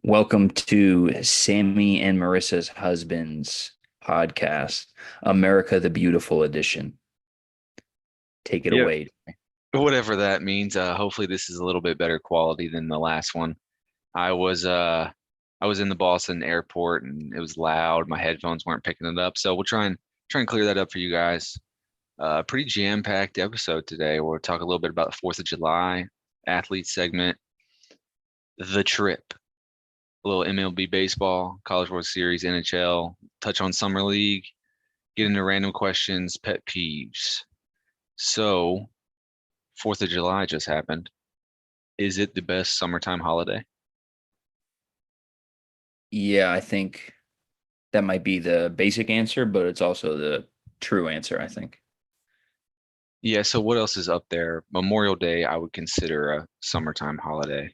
Welcome to Sammy and Marissa's Husbands podcast, America the Beautiful edition. Take it Yep. away. Whatever that means. Hopefully this is a little bit better quality than the last one. I was uh I was in the Boston airport and it was loud. My headphones weren't picking it up. So we'll try and clear that up for you guys. Pretty jam-packed episode today. We'll talk a little bit about the 4th of July, athlete segment, the trip, a little MLB baseball, College World Series, NHL, touch on Summer League, get into random questions, pet peeves. So, 4th of July just happened. Is it the best summertime holiday? Yeah, I think that might be the basic answer, but it's also the true answer, I think. Yeah, so what else is up there? Memorial Day, I would consider a summertime holiday.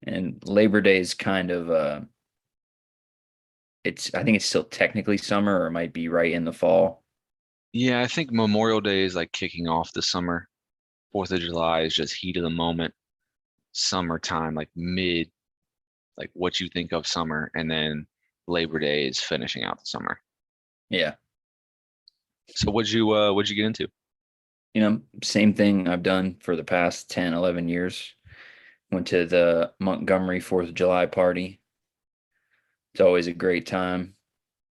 And Labor Day is I think it's still technically summer or it might be right in the fall. Yeah, I think Memorial Day is like kicking off the summer. 4th of July is just heat of the moment, summertime, like mid, like what you think of summer, and then Labor Day is finishing out the summer. Yeah. So what'd you get into? Same thing I've done for the past 10, 11 years. Went to the Montgomery 4th of July party. It's always a great time.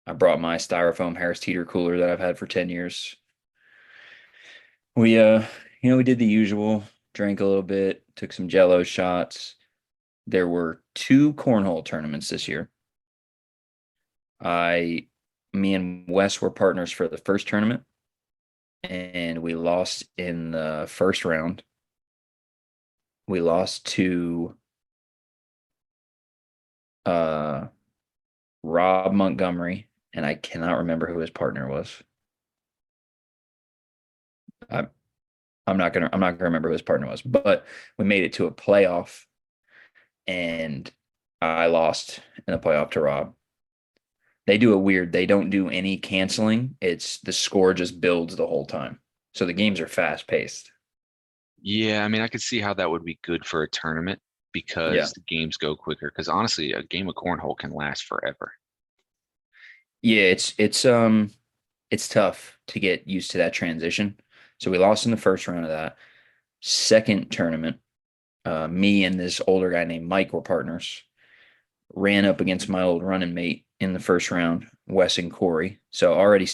I brought my styrofoam Harris Teeter cooler that I've had for 10 years. We did the usual, drank a little bit, took some Jello shots. There were two cornhole tournaments this year. I Me and Wes were partners for the first tournament and we lost in the first round. We lost to uh Rob Montgomery, and I cannot remember who his partner was. I, I'm not gonna remember who his partner was, but we made it to a playoff, and I lost in the playoff to Rob. They do it weird. They don't do any canceling. It's the score just builds the whole time. So the games are fast paced. Yeah, I mean, I could see how that would be good for a tournament Yeah. because the games go quicker. Because honestly, a game of cornhole can last forever. Yeah, it's tough to get used to that transition. So we lost in the first round of that. Second tournament, me and this older guy named Mike were partners. Ran up against my old running mate in the first round, Wes and Corey. So already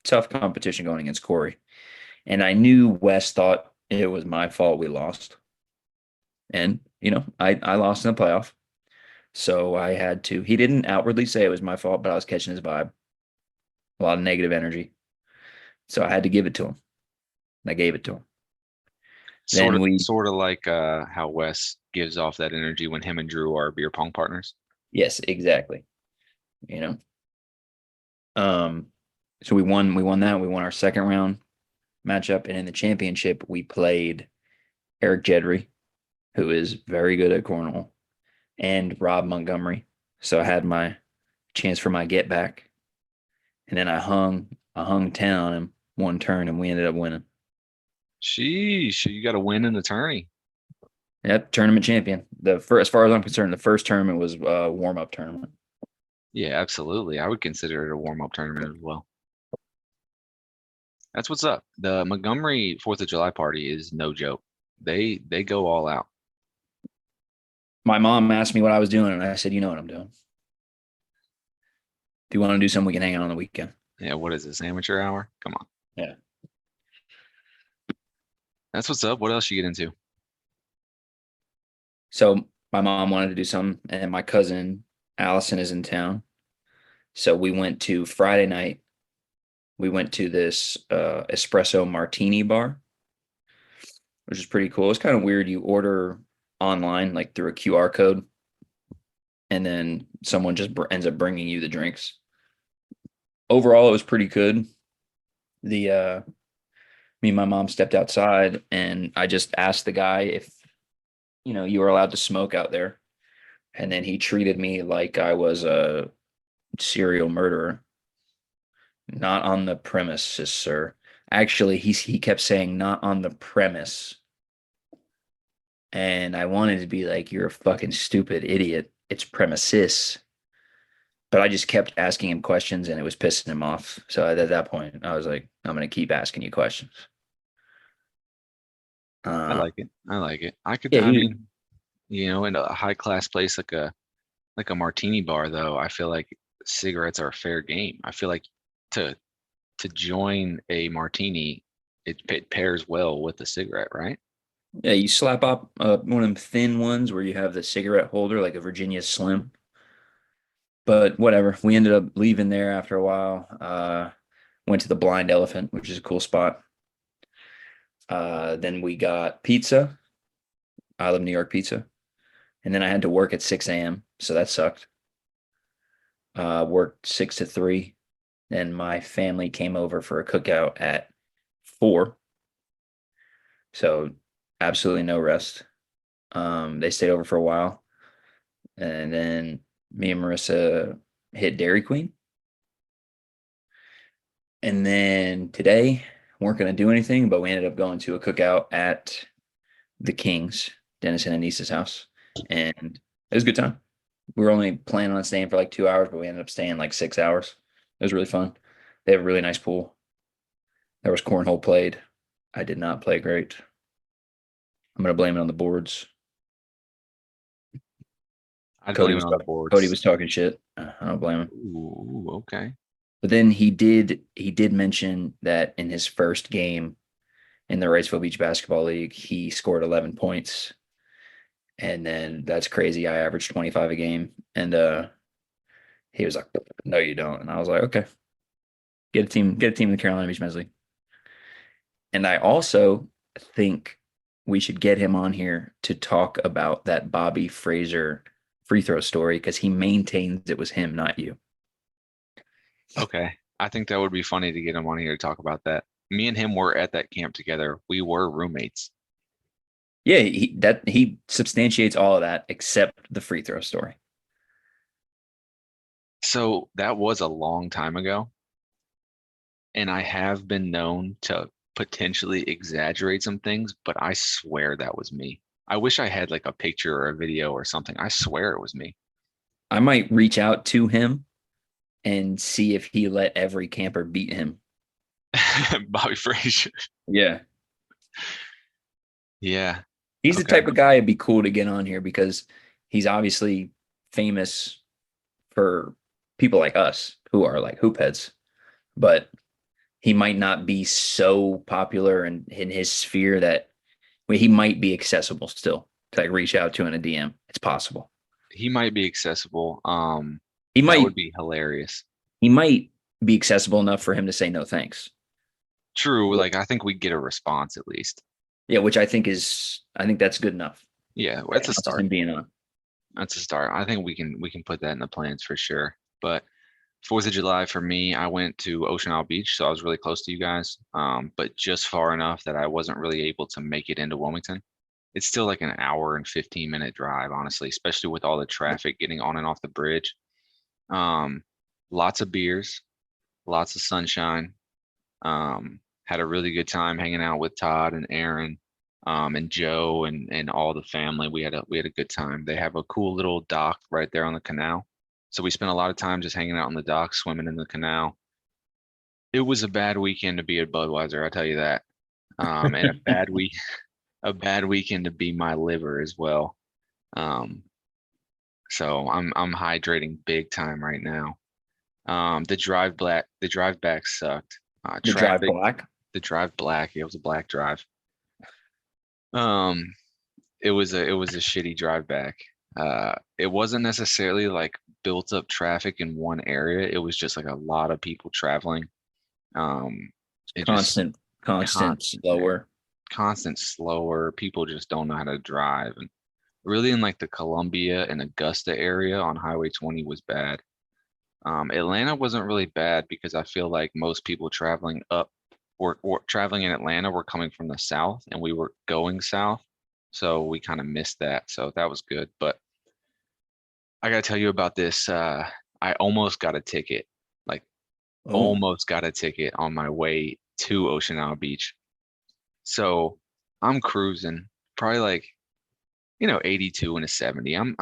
tough competition going against Corey. And I knew Wes thought it was my fault we lost. And, I lost in the playoff. So I had to, he didn't outwardly say it was my fault, but I was catching his vibe. A lot of negative energy. So I had to give it to him. And I gave it to him. Sort Then of, we, sort of like how Wes gives off that energy when him and Drew are beer pong partners. yes, exactly. You know, um, so we won that. We won our second round matchup. And in the championship, we played Eric Jedry, who is very good at cornhole, and Rob Montgomery. So I had my chance for my get back. And then I hung 10 on him one turn and we ended up winning. Sheesh, you got to win in the tourney. Yep, tournament champion. The first, as far as I'm concerned, the first tournament was a warm up tournament. Yeah, absolutely. I would consider it a warm-up tournament as well. That's what's up. The Montgomery 4th of July party is no joke. They go all out. My mom asked me what I was doing, and I said, "You know what I'm doing. If you want to do something, we can hang out on the weekend." Yeah, what is this, amateur hour? Come on. Yeah. That's what's up. What else you get into? So my mom wanted to do something, and my cousin Allison is in town. So we went to Friday night. We went to this espresso martini bar, which is pretty cool. It's kind of weird. You order online, like through a QR code, and then someone just ends up bringing you the drinks. Overall, it was pretty good. The Me and my mom stepped outside, and I just asked the guy if you were allowed to smoke out there, and then he treated me like I was a serial murderer. Not on the premises, sir. Actually, he kept saying not on the premise. And I wanted to be like, you're a fucking stupid idiot. it's premises. But I just kept asking him questions and it was pissing him off. So at that point, I was like, I'm going to keep asking you questions. I Uh, like it. I like it. yeah, I he, mean, in a high class place like a martini bar though, I feel like cigarettes are fair game. I feel like to to join a martini, it pairs well with a cigarette, right? yeah, you slap up one of them thin ones where you have the cigarette holder, like a Virginia Slim. But whatever, we ended up leaving there after a while. Went to the Blind Elephant, which is a cool spot. Then we got pizza. I love New York pizza. And then I had to work at 6 a.m. So that sucked. Worked 6 to 3. Then my family came over for a cookout at 4. So absolutely no rest. They stayed over for a while. And then me and Marissa hit Dairy Queen. And then today, weren't going to do anything, but we ended up going to a cookout at the Kings, Dennis and Anissa's house. And it was a good time. We were only planning on staying for like 2 hours, but we ended up staying like 6 hours. It was really fun. They have a really nice pool. There was cornhole played. I did not play great. I'm gonna blame it on the boards. I'd Cody blame it was on the talking. Cody boards. was talking shit. I don't blame him. Ooh, okay. But then he did mention that in his first game in the Raceville Beach Basketball League, he scored 11 points, and then that's crazy. I averaged 25 a game, and he was like, "No, you don't." And I was like, "Okay, get a team in the Carolina Beach Men's League." And I also think we should get him on here to talk about that Bobby Fraser free throw story because he maintains it was him, not you. Okay. I think that would be funny to get him on here to talk about that. Me and him were at that camp together. We were roommates. Yeah, he substantiates all of that except the free throw story. So that was a long time ago, and I have been known to potentially exaggerate some things, but I swear that was me. I wish I had like a picture or a video or something. I swear it was me. I might reach out to him and see if he let every camper beat him. Bobby Frazier. Yeah. Yeah. He's the Okay. type of guy it'd be cool to get on here because he's obviously famous for people like us who are like hoop heads, but he might not be so popular in his sphere that he might be accessible still to like reach out to in a DM. It's possible. He might be accessible. He That would might be hilarious. he might be accessible enough for him to say no thanks. True. Like I think we'd get a response at least. Yeah, which I think that's good enough. Yeah, That that's a counts as start. him being on. That's a start. I think we can put that in the plans for sure. But Fourth of July for me, I went to Ocean Isle Beach, so I was really close to you guys, but just far enough that I wasn't really able to make it into Wilmington. It's still like an hour and 15-minute drive, honestly, especially with all the traffic getting on and off the bridge. Um, Lots of beers, lots of sunshine. Had a really good time hanging out with Todd and Aaron, and Joe and all the family. We had a good time. They have a cool little dock right there on the canal. So we spent a lot of time just hanging out on the dock, swimming in the canal. It was a bad weekend to be at Budweiser, I tell you that. And a bad weekend to be my liver as well. Um, so I'm hydrating big time right now. The drive back sucked. The drive Traffic, black. the drive black. It was a black drive. Um, it was a shitty drive back. It wasn't necessarily like built up traffic in one area. It was just like a lot of people traveling. Um, it just Constant constant, man, slower. constant slower. People just don't know how to drive, and really in like the Columbia and Augusta area on Highway 20 was bad. Atlanta wasn't really bad because I feel like most people traveling up or traveling in Atlanta were coming from the south and we were going south. So we kind of missed that. So that was good. But I gotta tell you about this. I almost got a ticket, like Oh, almost got a ticket on my way to Ocean Isle Beach. So I'm cruising, probably like 82 and a 70. I'm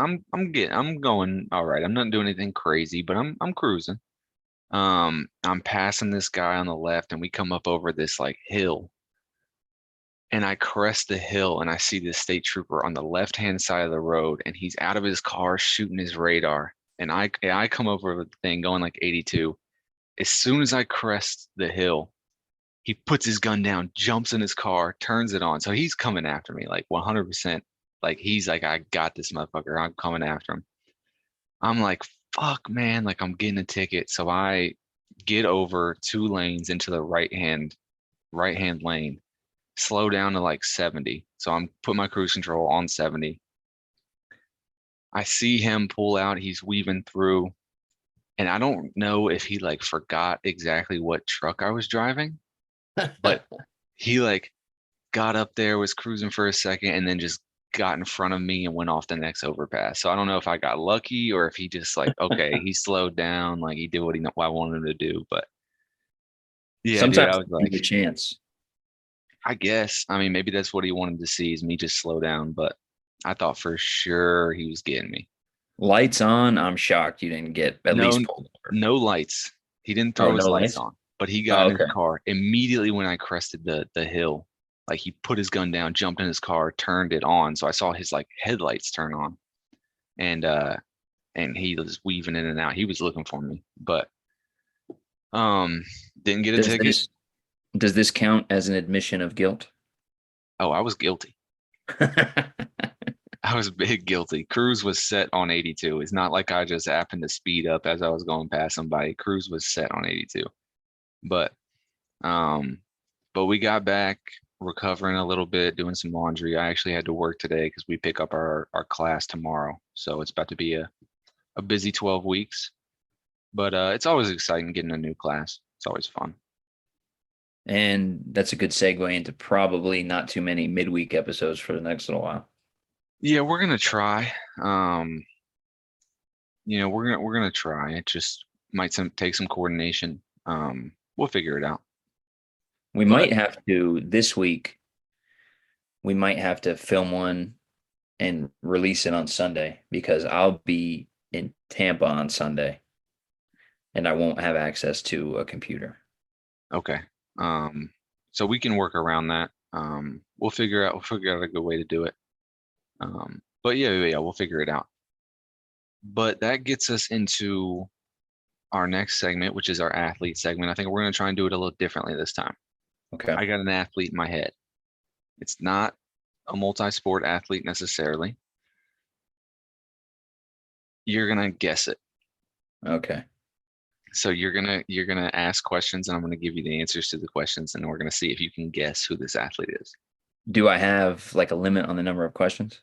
going all right. I'm not doing anything crazy, but I'm cruising. I'm passing this guy on the left and we come up over this like hill and I crest the hill and I see this state trooper on the left-hand side of the road and he's out of his car shooting his radar. And I come over with the thing going like 82. As soon as I crest the hill, he puts his gun down, jumps in his car, turns it on. So he's coming after me like 100%. Like he's like, I got this motherfucker. I'm coming after him. I'm like, fuck, man. Like I'm getting a ticket. So I get over 2 lanes into the right hand lane, slow down to like 70. So I'm put my cruise control on 70. I see him pull out. He's weaving through. And I don't know if he like forgot exactly what truck I was driving, but he like got up there, was cruising for a second, and then just got in front of me and went off the next overpass. So I don't know if I got lucky or if he just like, okay, he slowed down, like he did what I wanted him to do. But yeah, dude, I Sometimes was give you like, a chance. I guess, I mean, maybe that's what he wanted to see is me just slow down, but I thought for sure he was getting me. Lights on. I'm shocked you didn't get at No, least pulled over. no lights. He didn't Oh, throw his no lights lights. on, but he got Oh, in his okay. car immediately when I crested the hill. Like he put his gun down, jumped in his car, turned it on. So I saw his like headlights turn on, and he was weaving in and out. He was looking for me, but um, didn't get a Does ticket. this count as an admission of guilt? Oh, I was guilty. I was big guilty. Cruise was set on 82. It's not like I just happened to speed up as I was going past somebody. Cruise was set on 82. But um, but we got back recovering a little bit, doing some laundry. I actually had to work today because we pick up our class tomorrow. So it's about to be a busy 12 weeks. But it's always exciting getting a new class. It's always fun. And that's a good segue into probably not too many midweek episodes for the next little while. Yeah, we're gonna try. Um, we're gonna try. It just might take some coordination. We'll figure it out. We But might have to this week, we might have to film one and release it on Sunday because I'll be in Tampa on Sunday and I won't have access to a computer. okay. So we can work around that. We'll figure out a good way to do it. But yeah, we'll figure it out. But that gets us into our next segment, which is our athlete segment. I think we're gonna try and do it a little differently this time. Okay. I got an athlete in my head. It's not a multi-sport athlete necessarily. You're gonna guess it. Okay. So you're gonna ask questions, and I'm gonna give you the answers to the questions, and we're gonna see if you can guess who this athlete is. Do I have like a limit on the number of questions?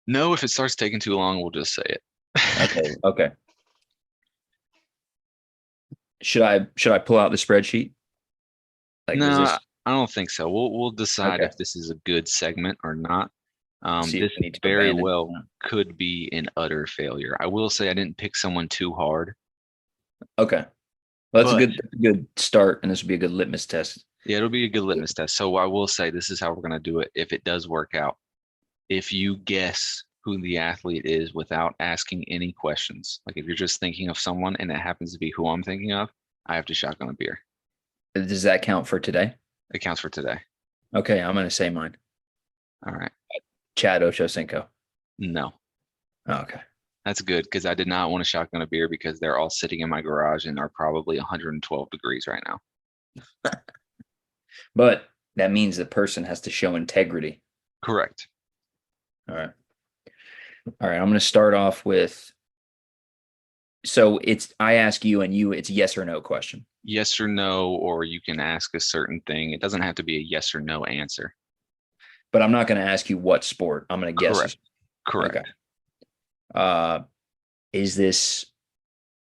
No, if it starts taking too long, we'll just say it. Okay. Okay. Should I pull out the spreadsheet? Like, does No, this I don't think so. We'll decide okay? if this is a good segment or not. See if This we need to very abandon. well could be an utter failure. I will say I didn't pick someone too hard, Okay. Well, but that's a good start, and this would be a good litmus test. yeah, it'll be a good litmus test. So I will say this is how we're gonna do it if it does work out. If you guess who the athlete is without asking any questions, like if you're just thinking of someone and it happens to be who I'm thinking of, I have to shotgun a beer. Does that count for today? It counts for today. Okay, I'm gonna say mine. All right. Chad Ochocinco. No, Okay. that's good because I did not want to shotgun a beer because they're all sitting in my garage and are probably 112 degrees right now. But that means the person has to show integrity. Correct. All right. All right. I'm gonna start off with so it's I ask you and you, it's yes or no question. Yes or no, or you can ask a certain thing. It doesn't have to be a yes or no answer. But I'm not gonna ask you what sport. I'm gonna guess Correct. this. Okay. Correct. Uh is this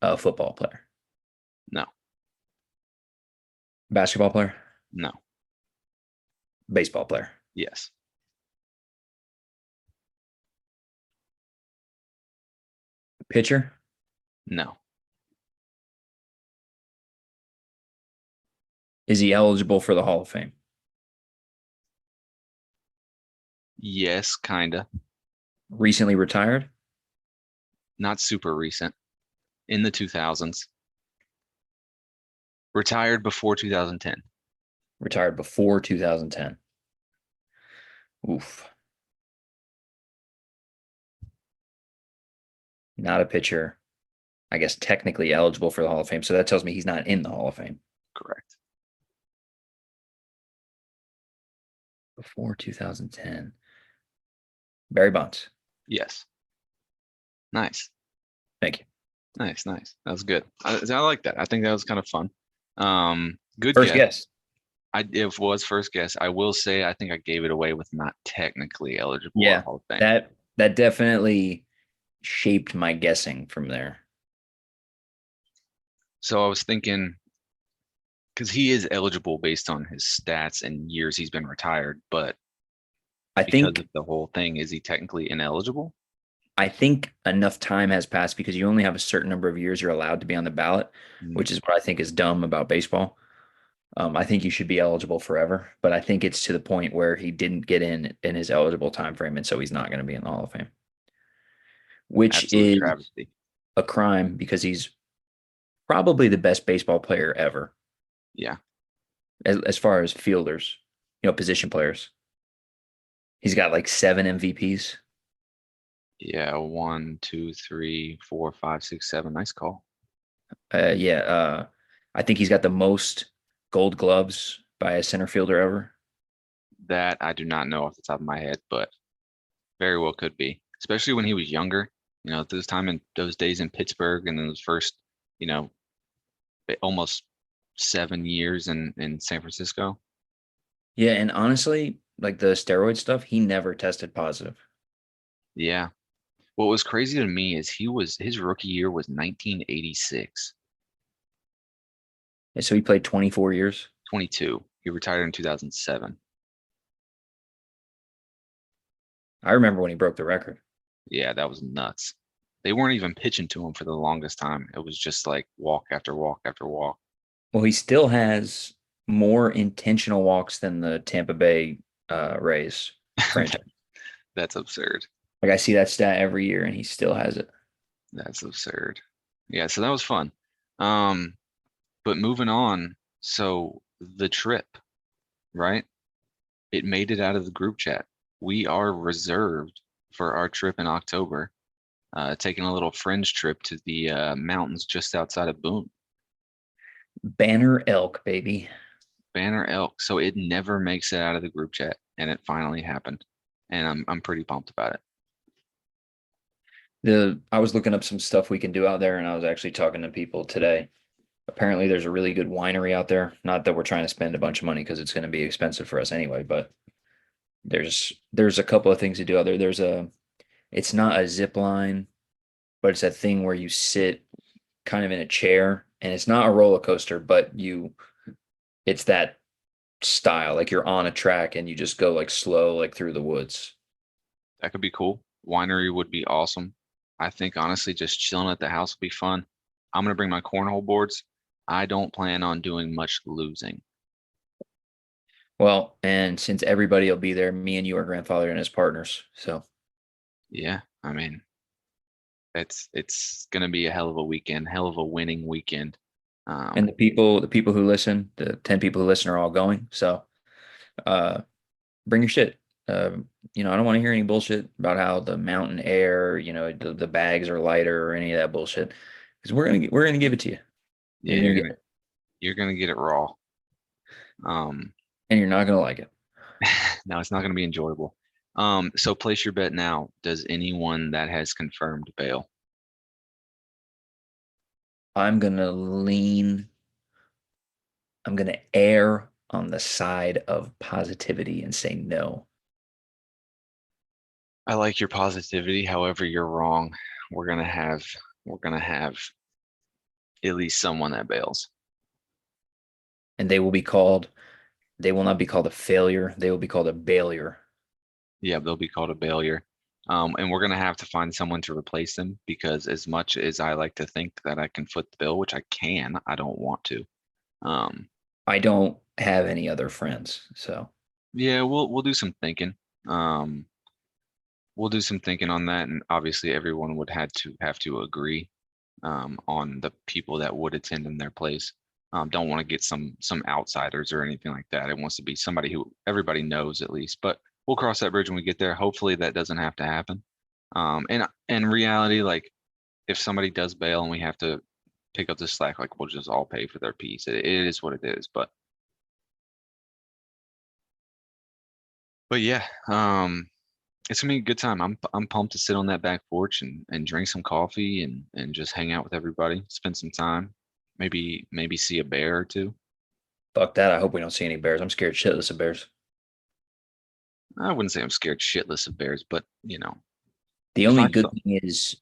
a football player? No, Basketball player? no, Baseball player? yes, Pitcher? no, Is he eligible for the Hall of Fame? yes, kinda. Recently retired? Not super recent, in the 2000s. Retired before 2010. Retired before 2010. Oof. Not a pitcher. I guess technically eligible for the Hall of Fame. So that tells me he's not in the Hall of Fame. Correct. Before 2010. Barry Bonds. Yes. Nice. Thank you. Nice, nice. That was good. I like that. I think that was kind of fun. Good First guess. guess. It was first guess. I will say I think I gave it away with not technically eligible at Yeah. Hall of Fame. That definitely shaped my guessing from there. So I was thinking because he is eligible based on his stats and years he's been retired, but I because of think the whole thing, is he technically ineligible? I think enough time has passed because you only have a certain number of years you're allowed to be on the ballot, Mm, which is what I think is dumb about baseball. I think you should be eligible forever, but I think it's to the point where he didn't get in his eligible time frame, and so he's not going to be in the Hall of Fame, which absolute is travesty. a crime because he's probably the best baseball player ever Yeah. as far as fielders, position players. He's got like 7 MVPs. Yeah. One, two, three, four, five, six, seven. Nice call. Yeah, I think he's got the most Gold Gloves by a center fielder ever. That I do not know off the top of my head, but very well could be, especially when he was younger. Those time in those days in Pittsburgh and then those first, you know, almost 7 years in San Francisco. Yeah, and honestly, like the steroid stuff, he never tested positive. Yeah. What was crazy to me is his rookie year was 1986, And so he played 24 years. 22. He retired in 2007. I remember when he broke the record. Yeah, that was nuts. They weren't even pitching to him for the longest time. It was just like walk after walk after walk. Well, he still has more intentional walks than the Tampa Bay Rays franchise. That's absurd. Like I see that stat every year, and he still has it. That's absurd. Yeah, so that was fun. Um, but moving on, so the trip, right? It made it out of the group chat. We are reserved for our trip in October, taking a little fringe trip to the mountains just outside of Boone. Banner Elk, baby. Banner Elk. So it never makes it out of the group chat, and it finally happened. And I'm pretty pumped about it. I was looking up some stuff we can do out there, and I was actually talking to people today. Apparently, there's a really good winery out there. Not that we're trying to spend a bunch of money because it's going to be expensive for us anyway, but there's a couple of things to do out there. It's not a zip line, but it's a thing where you sit kind of in a chair, and it's not a roller coaster, but it's that style, like you're on a track and you just go like slow, like through the woods. That could be cool. Winery would be awesome. I think honestly, just chilling at the house would be fun. I'm gonna bring my cornhole boards. I don't plan on doing much losing. Well, and since everybody will be there, me and you are grandfather and his partners. So, Yeah, I mean, it's gonna be a hell of a weekend, hell of a winning weekend. and Um, the people who listen, the 10 people who listen are all going. So, uh, bring your shit. I don't want to hear any bullshit about how the mountain air, the bags are lighter or any of that bullshit. Because we're gonna give it to you, yeah, and you're gonna get it, you're gonna get it raw. Um, and you're not gonna like it. no, it's not gonna be enjoyable. So place your bet now. Does anyone that has confirmed bail? I'm gonna lean. I'm gonna err on the side of positivity and say no. I like your positivity. However, you're wrong. We're gonna have we're gonna have at least someone that bails. And they will be called. They will not be called a failure. They will be called a failure. Yeah, they'll be called a bailure. And we're gonna have to find someone to replace them because as much as I like to think that I can foot the bill, which I can, I don't want to. Um, I don't have any other friends, so yeah, we'll do some thinking. Um, we'll do some thinking on that, and obviously everyone would have to agree on the people that would attend in their place. Don't want to get some outsiders or anything like that. It wants to be somebody who everybody knows at least. But we'll cross that bridge when we get there. Hopefully that doesn't have to happen. And in reality, like if somebody does bail and we have to pick up the slack, like we'll just all pay for their piece. It is what it is. But yeah, it's gonna be a good time. I'm pumped to sit on that back porch and drink some coffee and just hang out with everybody, spend some time, maybe see a bear or two. Fuck that. I hope we don't see any bears. I'm scared shitless of bears. I wouldn't say I'm scared shitless of bears, but The if only I good saw, thing is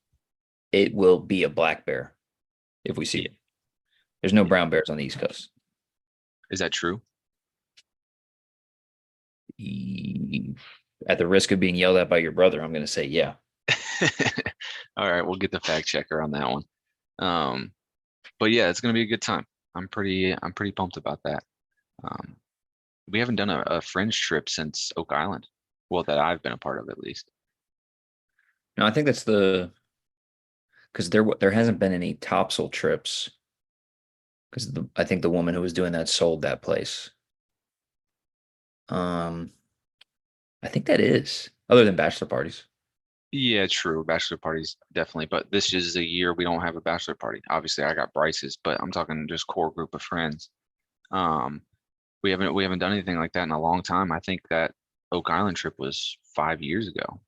it will be a black bear if we see yeah, it. There's no yeah, brown bears on the East Coast. is that true? E- At the risk of being yelled at by your brother, I'm going to say yeah. All right, we'll get the fact checker on that one. Um, but yeah, it's gonna be a good time. I'm pretty pumped about that. Um, we haven't done a fringe trip since Oak Island. Well, that I've been a part of at least. No, I think that's because there hasn't been any topsail trips because I think the woman who was doing that sold that place. Um, I think that is other than bachelor parties. Yeah, true. Bachelor parties definitely, but this is a year we don't have a bachelor party. Obviously, I got Bryce's, but I'm talking just core group of friends. Um, we haven't done anything like that in a long time. I think that Oak Island trip was 5 years ago.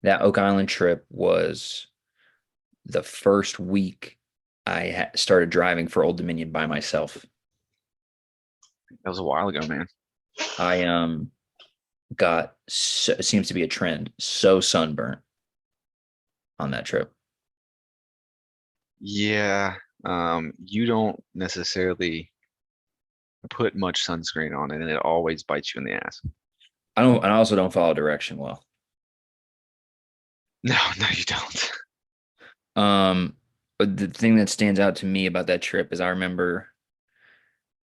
That Oak Island trip was the first week I started driving for Old Dominion by myself. That was a while ago, man. I got it seems to be a trend so sunburnt on that trip. Yeah, you don't necessarily put much sunscreen on it, and it always bites you in the ass. I also don't follow direction well. No, no, you don't. But the thing that stands out to me about that trip is I remember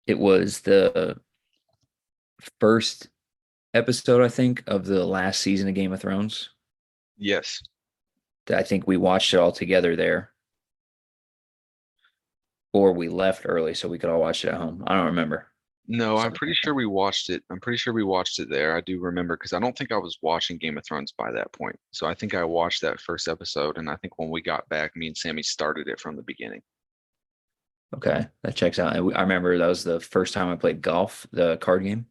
it was the first episode, I think, of the last season of Game of Thrones. Yes. I think we watched it all together there, or we left early so we could all watch it at home. I don't remember. No, I'm Something pretty like sure that. we watched it. I'm pretty sure we watched it there. I do remember because I don't think I was watching Game of Thrones by that point. So I think I watched that first episode, and I think when we got back, me and Sammy started it from the beginning. Okay, that checks out. I remember that was the first time I played golf, the card game.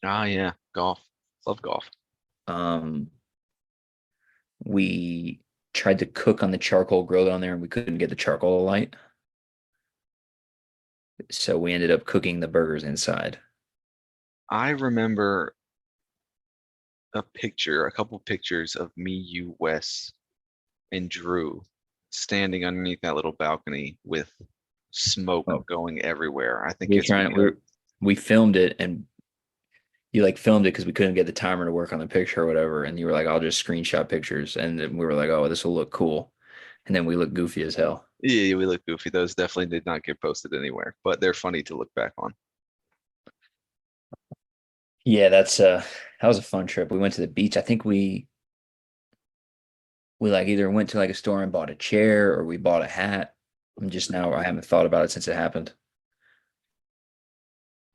Ah, yeah, golf. Love golf. Um, we tried to cook on the charcoal grill down there and we couldn't get the charcoal to light. So we ended up cooking the burgers inside. I remember a couple pictures of me, you, Wes, and Drew standing underneath that little balcony with smoke Oh, going everywhere. I think we were it's trying because we filmed it and you like filmed it because we couldn't get the timer to work on the picture or whatever. And you were like, I'll just screenshot pictures. And then we were like, oh, this will look cool. And then we look goofy as hell. yeah, we look goofy. Those definitely did not get posted anywhere, but they're funny to look back on. Yeah, that was a fun trip. We went to the beach. I think we like either went to like a store and bought a chair or we bought a hat. I'm just now I haven't thought about it since it happened.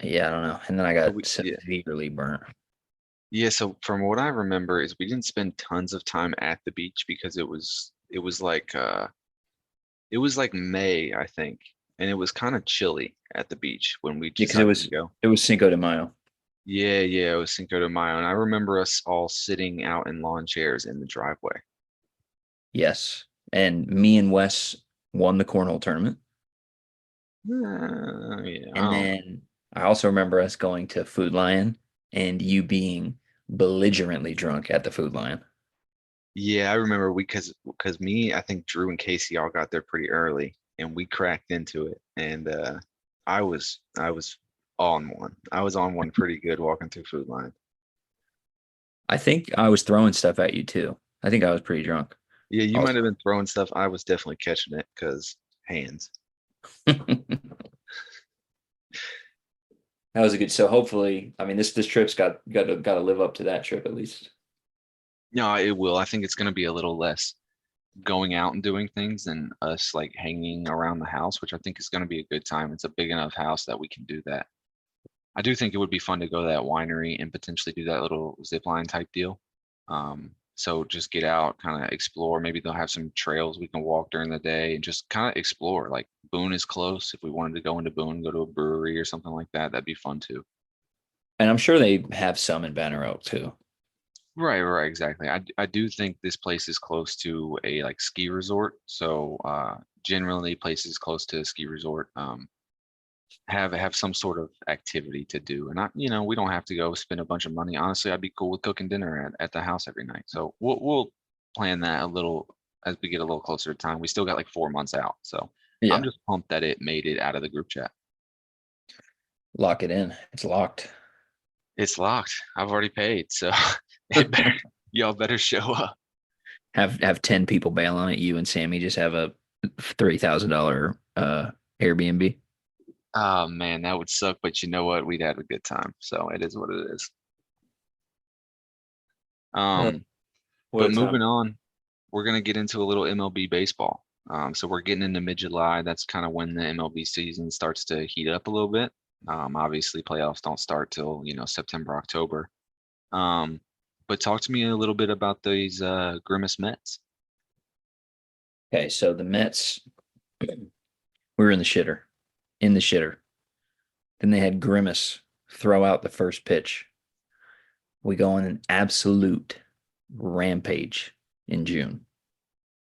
Yeah, I don't know. And then I got Yeah. severely burnt. Yeah, so from what I remember is we didn't spend tons of time at the beach because it was like May, I think, and it was kind of chilly at the beach when we Because decided to go. it was Cinco de Mayo. Yeah, yeah, it was Cinco de Mayo, and I remember us all sitting out in lawn chairs in the driveway. Yes. And me and Wes won the cornhole tournament. Yeah, I And don't know. then I also remember us going to Food Lion and you being belligerently drunk at the Food Lion. Yeah, I remember because me, I think Drew and Casey all got there pretty early, and we cracked into it, and I was on one. I was on one pretty good walking through Food Line. I think I was throwing stuff at you too. I think I was pretty drunk Yeah, you might also. have been throwing stuff. I was definitely catching it because hands. That was a good. So hopefully, I mean, this trip's got to live up to that trip at least. No, it will. I think it's going to be a little less going out and doing things than us like hanging around the house, which I think is going to be a good time. It's a big enough house that we can do that. I do think it would be fun to go to that winery and potentially do that little zip line type deal. So just get out, kind of explore. Maybe they'll have some trails we can walk during the day and just kind of explore. Like Boone is close. If we wanted to go into Boone, go to a brewery or something like that, that'd be fun too. And I'm sure they have some in Banner Oak too. Right, right, exactly. I do think this place is close to a like ski resort. So generally places close to a ski resort have some sort of activity to do. And we don't have to go spend a bunch of money. Honestly, I'd be cool with cooking dinner at the house every night. So we'll plan that a little as we get a little closer to time. We still got like 4 months out. So I'm Yeah, just pumped that it made it out of the group chat. lock it in. It's locked. It's locked. I've already paid, so it better y'all better show up. Have 10 people bail on it. You and Sammy just have a $3,000 Airbnb. Oh man, that would suck, but you know what? We'd had a good time. So it is what it is. Uh, Um, what but a time. moving on, we're gonna get into a little MLB baseball. So we're getting into mid-July. That's kind of when the MLB season starts to heat up a little bit. Obviously playoffs don't start till, September, October. Um, but talk to me a little bit about these Grimace Mets. Okay, so the Mets, we were in the shitter. Then they had Grimace throw out the first pitch. We go on an absolute rampage in June.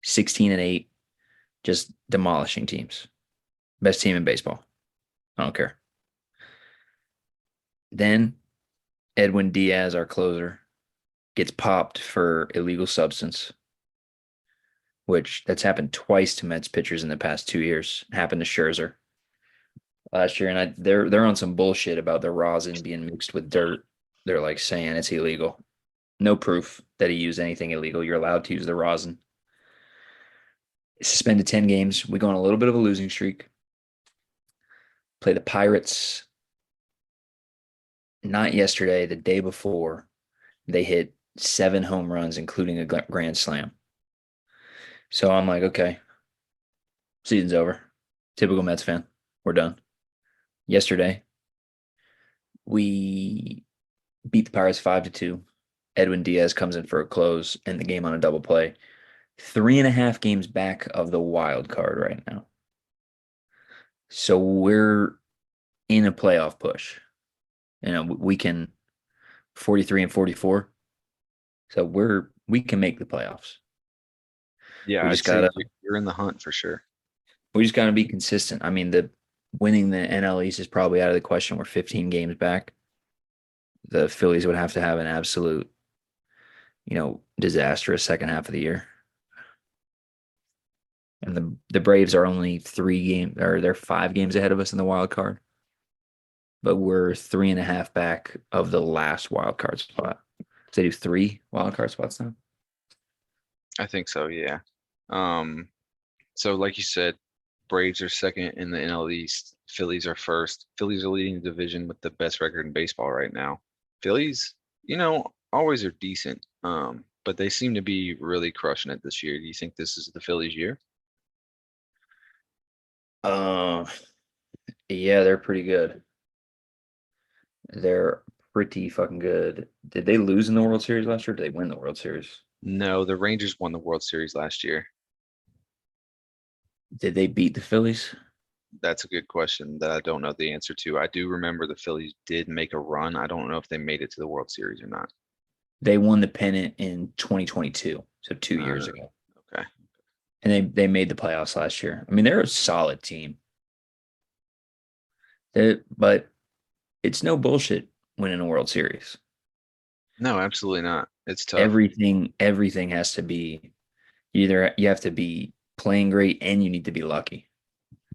16-8, just demolishing teams. Best team in baseball. I don't care. Then Edwin Diaz, our closer, gets popped for illegal substance, which that's happened twice to Mets pitchers in the past 2 years. Happened to Scherzer last year, and they're on some bullshit about the rosin being mixed with dirt. They're like saying it's illegal. No proof that he used anything illegal. You're allowed to use the rosin. Suspended 10 games. We go on a little bit of a losing streak. Play the Pirates. Not yesterday, the day before, they hit 7 home runs, including a grand slam. So I'm like, okay, season's over. Typical Mets fan. We're done. Yesterday, we beat the Pirates 5-2. Edwin Diaz comes in for a close and the game on a double play. 3.5 games back of the wild card right now. So we're in a playoff push. We can 43 and 44. So we can make the playoffs. Yeah, We I'd just say gotta you're in the hunt for sure. we just gotta be consistent. I mean, the winning the NL East is probably out of the question. We're 15 games back. The Phillies would have to have an absolute, disastrous second half of the year. And the Braves are only 3 games, or they're 5 games ahead of us in the wild card, but we're 3.5 back of the last wild card spot. So they do 3 wild card spots now. I think so, yeah. Um, so like you said, Braves are second in the NL East. Phillies are first. Phillies are leading the division with the best record in baseball right now. Phillies, always are decent. But they seem to be really crushing it this year. Do you think this is the Phillies year? Uh, yeah, they're pretty good. They're pretty fucking good. Did they lose in the World Series last year? Or did they win the World Series? No, the Rangers won the World Series last year. Did they beat the Phillies? That's a good question that I don't know the answer to. I do remember the Phillies did make a run. I don't know if they made it to the World Series or not. They won the pennant in 2022, so 2 years Uh, ago. okay. And they made the playoffs last year. I mean, they're a solid team. But it's no bullshit winning a World Series. No, absolutely not. It's tough. Everything has to be either you have to be playing great and you need to be lucky.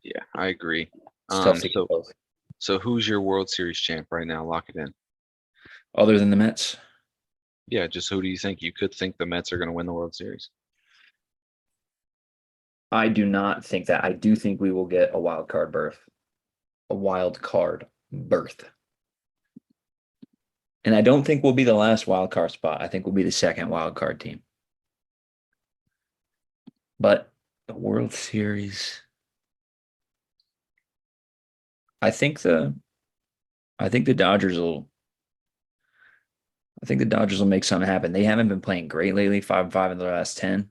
Yeah, I agree. It's tough to get So both. so who's your World Series champ right now? Lock it in. Other than the Mets, Yeah, just who do you think? You could think the Mets are going to win the World Series. I do not think that. I do think we will get a wild card berth. A wild card berth. And I don't think we'll be the last wild card spot. I think we'll be the second wild card team. But the World Series, I think the I think the Dodgers will I think the Dodgers will make something happen. They haven't been playing great lately, 5-5 in the last 10,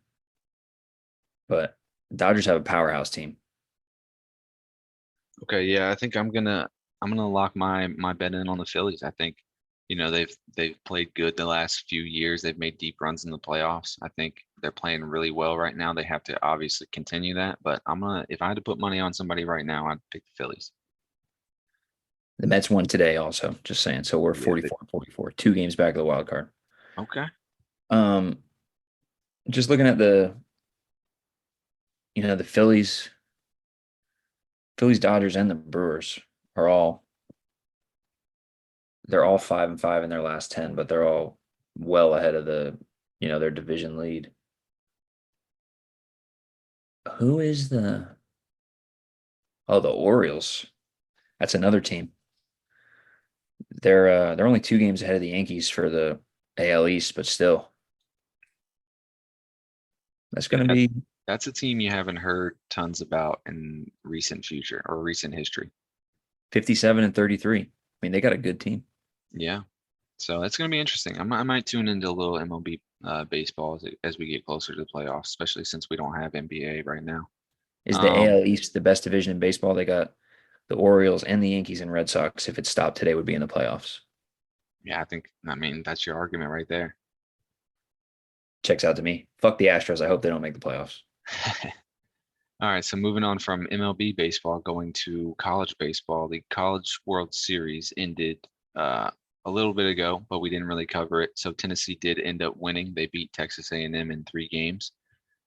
but the Dodgers have a powerhouse team. Okay, yeah, I think I'm gonna lock my bet in on the Phillies. I think, they've played good the last few years. They've made deep runs in the playoffs. I think they're playing really well right now. They have to obviously continue that, but if I had to put money on somebody right now, I'd pick the Phillies. The Mets won today also, just saying. So we're Yeah. 44-44, 2 games back of the wild card. Okay. Um, just looking at the Phillies, Dodgers, and the Brewers are all they're all 5-5 in their last 10, but they're all well ahead of their division lead. Who is the Orioles? That's another team. They're only 2 games ahead of the Yankees for the AL East, but still, that's Yeah, going to be that's a team you haven't heard tons about in recent future or recent history. 57 and 33. I mean, they got a good team. Yeah. So that's going to be interesting. I might tune into a little MLB baseball as we get closer to the playoffs, especially since we don't have NBA right now. Is the Um, AL East the best division in baseball? They got the Orioles and the Yankees and Red Sox. If it stopped today, would be in the playoffs. yeah, I mean, that's your argument right there. Checks out to me. Fuck the Astros. I hope they don't make the playoffs. All right, so moving on from MLB baseball, going to college baseball. The College World Series ended uh, a little bit ago, but we didn't really cover it. So Tennessee did end up winning. They beat Texas A&M in 3 games,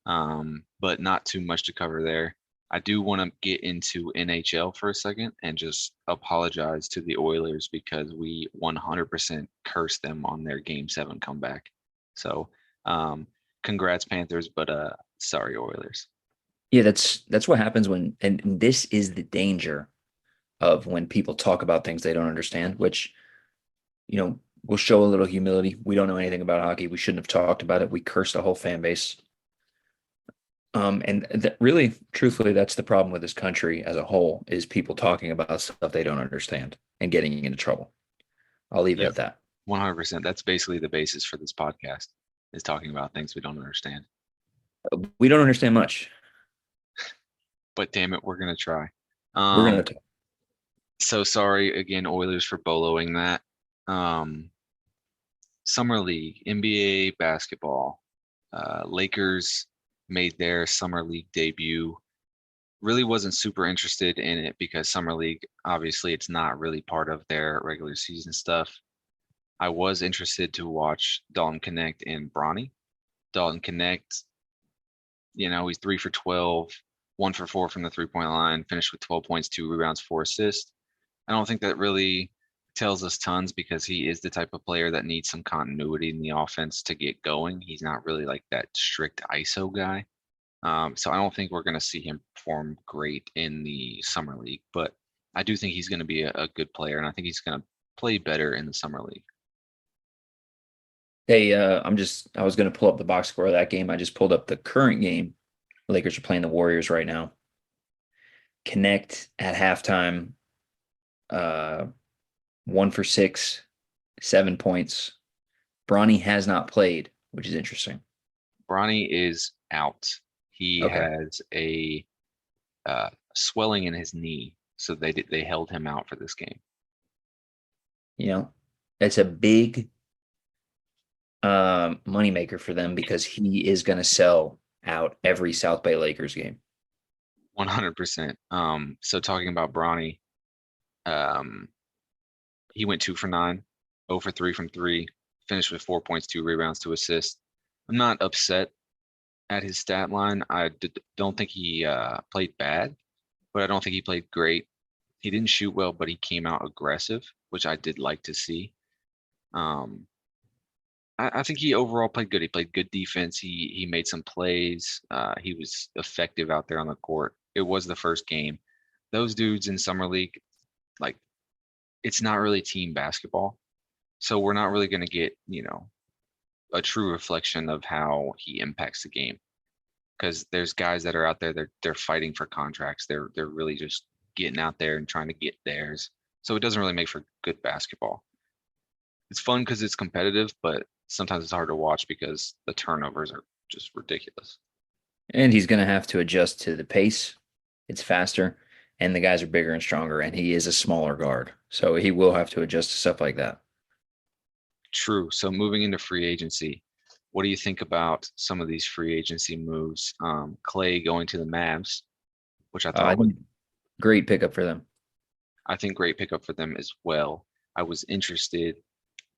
but not too much to cover there. I do want to get into NHL for a second and just apologize to the Oilers because we 100% cursed them on their Game 7 comeback. So, congrats Panthers, but sorry Oilers. Yeah, that's what happens and this is the danger of when people talk about things they don't understand, which, will show a little humility. We don't know anything about hockey. We shouldn't have talked about it. We cursed a whole fan base. And that really, truthfully, that's the problem with this country as a whole is people talking about stuff they don't understand and getting into trouble. I'll leave it Yep, at that. 100%. That's basically the basis for this podcast is talking about things we don't understand. We don't understand much. But damn it, we're gonna try. We're gonna Um, talk. so sorry again, Oilers, for boloing that. Um, Summer League, NBA basketball. Lakers made their Summer League debut. Really wasn't super interested in it because Summer League, obviously, it's not really part of their regular season stuff. I was interested to watch Dalton Connect and Bronny. Dalton Connect, he's 3 for 12, 1 for 4 from the 3-point line, finished with 12 points, 2 rebounds, 4 assists. I don't think that really tells us tons because he is the type of player that needs some continuity in the offense to get going. He's not really like that strict ISO guy. So I don't think we're going to see him perform great in the summer league, but I do think he's going to be a good player, and I think he's going to play better in the summer league. Hey, I was gonna pull up the box score of that game. I just pulled up the current game. The Lakers are playing the Warriors right now. Connect at halftime, uh, 1 for 6, 7 points. Bronny has not played, which is interesting. Bronny is out. He Okay. has a swelling in his knee, so they held him out for this game. You know, it's a big moneymaker for them because he is going to sell out every South Bay Lakers game. 100%. So talking about Bronny, um, he went 2 for 9, 0 for 3 from three, finished with 4 points, 2 rebounds, 2 assists. I'm not upset at his stat line. Don't think he played bad, but I don't think he played great. He didn't shoot well, but he came out aggressive, which I did like to see. Um, I think he overall played good. He played good defense. He made some plays. He was effective out there on the court. It was the first game. Those dudes in summer league, like, it's not really team basketball. So we're not really going to get, a true reflection of how he impacts the game because there's guys that are out there they're fighting for contracts. They're really just getting out there and trying to get theirs. So it doesn't really make for good basketball. It's fun because it's competitive, but sometimes it's hard to watch because the turnovers are just ridiculous. And he's going to have to adjust to the pace. It's faster, and the guys are bigger and stronger, and he is a smaller guard. So he will have to adjust to stuff like that. True. So moving into free agency, what do you think about some of these free agency moves? Clay going to the Mavs, which I I thought was, think great pickup for them. I think, great pickup for them as well. I was interested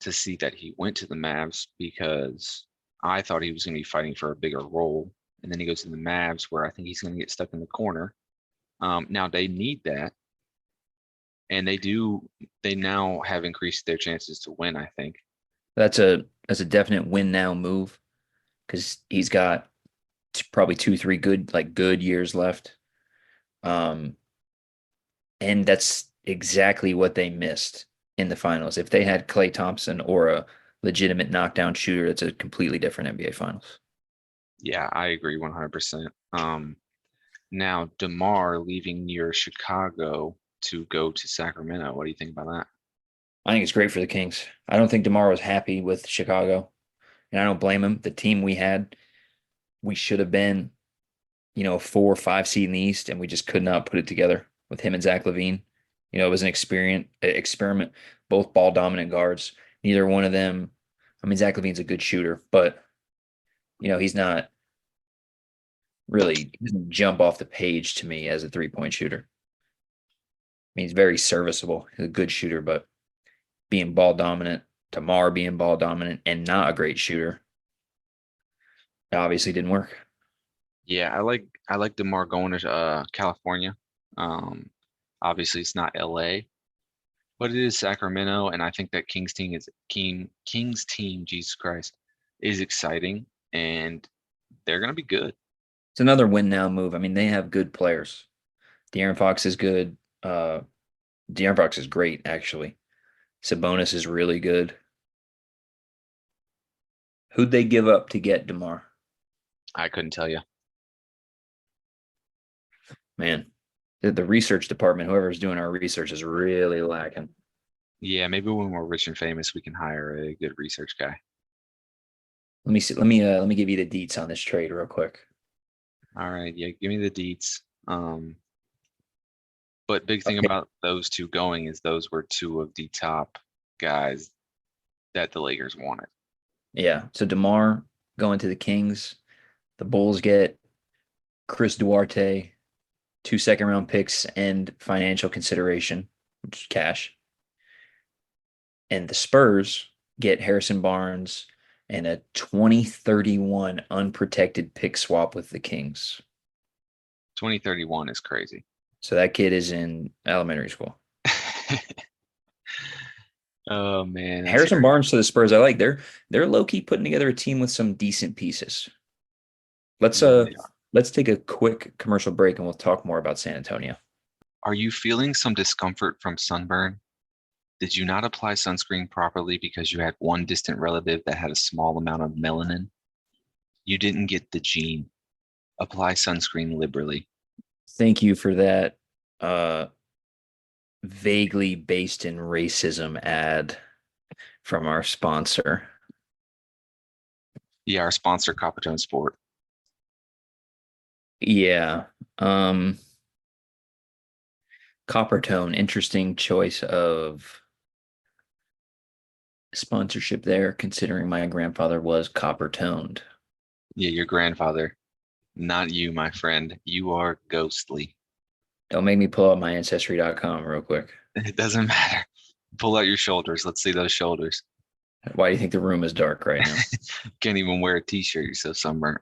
to see that he went to the Mavs because I thought he was going to be fighting for a bigger role. And then he goes to the Mavs where I think he's going to get stuck in the corner. Now they need that. And they now have increased their chances to win, I think. That's a definite win now move because he's got probably 2, 3 good years left. Um, and that's exactly what they missed in the finals. If they had Klay Thompson or a legitimate knockdown shooter, that's a completely different NBA Finals. Yeah, I agree 100%. Now DeMar leaving near Chicago to go to Sacramento. What do you think about that? I think it's great for the Kings. I don't think DeMar was happy with Chicago, and I don't blame him. The team we had, we should have been, 4 or 5 seed in the East, and we just could not put it together with him and Zach LaVine. It was an experiment, both ball dominant guards. Neither one of them. I mean, Zach LaVine's a good shooter, but he's not really he doesn't jump off the page to me as a 3-point shooter. I mean, he's very serviceable. He's a good shooter, but being ball dominant, Tamar being ball dominant and not a great shooter, it obviously didn't work. Yeah, I like DeMar going to California. Um, Obviously it's not LA, but it is Sacramento, and I think that Kings team, Jesus Christ, is exciting, and they're gonna be good. It's another win now move. I mean, they have good players. De'Aaron Fox is good. De'Aaron Fox is great, actually. Sabonis is really good. Who'd they give up to get DeMar? I couldn't tell you. Man, the research department, whoever's doing our research, is really lacking. Yeah, maybe when we're rich and famous, we can hire a good research guy. Let me see. Let me give you the deets on this trade real quick. All right, yeah, give me the deets. But big thing Okay. about those two going is those were two of the top guys that the Lakers wanted. Yeah. So DeMar going to the Kings. The Bulls get Chris Duarte, 2 second-round picks and financial consideration, which is cash. And the Spurs get Harrison Barnes and a 2031 unprotected pick swap with the Kings. 2031 is crazy. So that kid is in elementary school. Oh man, that's Harrison crazy. Barnes to the Spurs, I like. They're low key putting together a team with some decent pieces. Let's Yeah, uh they are. let's take a quick commercial break and we'll talk more about San Antonio. Are you feeling some discomfort from sunburn? Did you not apply sunscreen properly because you had one distant relative that had a small amount of melanin? You didn't get the gene. Apply sunscreen liberally. Thank you for that uh vaguely based in racism ad from our sponsor. Yeah, our sponsor, Coppertone Sport. Yeah. Um Coppertone, interesting choice of sponsorship there, considering my grandfather was copper toned. Yeah, your grandfather, not you, my friend. You are ghostly. Don't make me pull up my ancestry.com real quick. It doesn't matter. Pull out your shoulders. Let's see those shoulders. Why do you think the room is dark right now? Can't even wear a t-shirt. You're so sunburnt.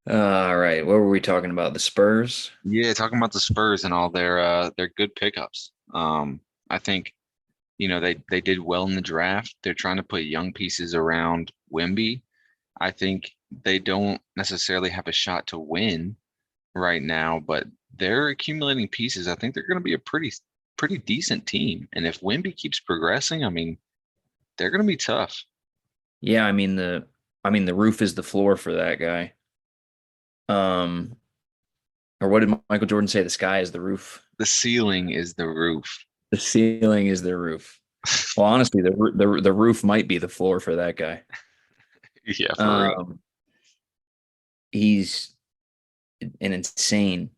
All right. What were we talking about? The Spurs? Yeah, talking about the Spurs and all their good pickups. I think they did well in the draft. They're trying to put young pieces around Wimby. I think they don't necessarily have a shot to win right now, but they're accumulating pieces. I think they're going to be a pretty decent team. And if Wimby keeps progressing, I mean, they're going to be tough. Yeah, I mean the roof is the floor for that guy. Um, or what did Michael Jordan say? The sky is the roof. The ceiling is the roof. The ceiling is the roof. Well, honestly, the roof might be the floor for that guy. Yeah, for real. Um, he's an insane.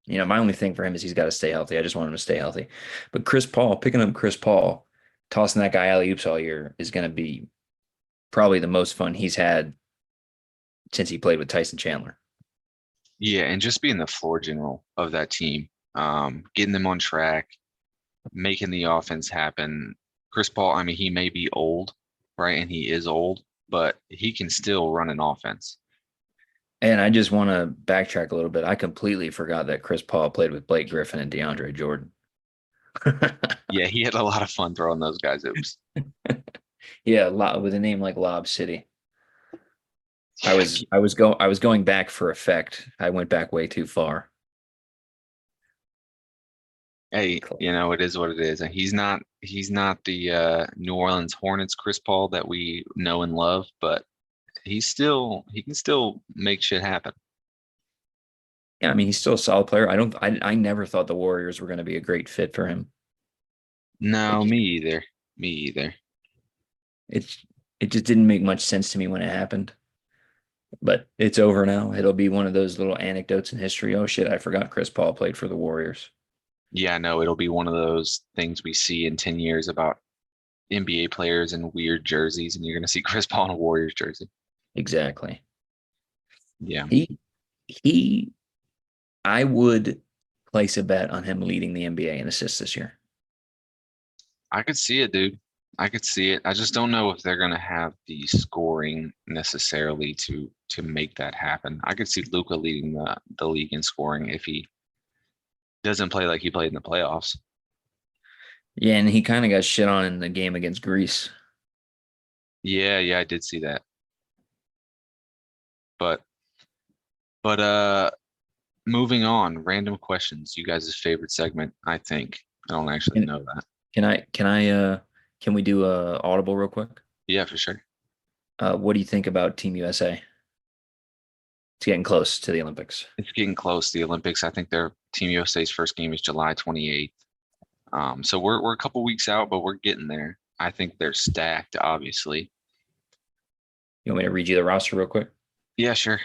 My only thing for him is he's got to stay healthy. I just want him to stay healthy. But Chris Paul, picking up Chris Paul, tossing that guy alley oops all year is going to be probably the most fun he's had since he played with Tyson Chandler. Yeah, and just being the floor general of that team, getting them on track, making the offense happen. Chris Paul, I mean, he may be old, right? And he is old, but he can still run an offense. And I just want to backtrack a little bit. I completely forgot that Chris Paul played with Blake Griffin and DeAndre Jordan. Yeah, he had a lot of fun throwing those guys oops. Yeah, with a name like Lob City. I Yeah, was I was go I was going back for effect. I went back way too far. hey, it is what it is. And he's not the New Orleans Hornets Chris Paul that we know and love, but he can still make shit happen. Yeah, I mean he's still a solid player. I never thought the Warriors were going to be a great fit for him. It No, just me either. Me either. it's it just didn't make much sense to me when it happened. But it's over now. It'll be one of those little anecdotes in history. Oh shit, I forgot Chris Paul played for the Warriors. Yeah, no, it'll be one of those things we see in 10 years about NBA players in weird jerseys, and you're going to see Chris Paul in a Warriors jersey. Exactly. Yeah, He he I would place a bet on him leading the NBA in assists this year. I could see it, dude. I could see it. I just don't know if they're going to have the scoring necessarily to make that happen. I could see Luca leading the league in scoring if he doesn't play like he played in the playoffs. Yeah, and he kind of got shit on in the game against Greece. Yeah, yeah, I did see that. But but moving on, random questions. You guys' favorite segment, I think. I don't actually Can know that. can we do a audible real quick? Yeah, for sure. What do you think about Team USA? It's getting close to the Olympics. It's getting close. The Olympics. I think their Team USA's first game is July 28th. So we're a couple weeks out, but we're getting there. I think they're stacked, obviously. You want me to read you the roster real quick? Yeah, sure.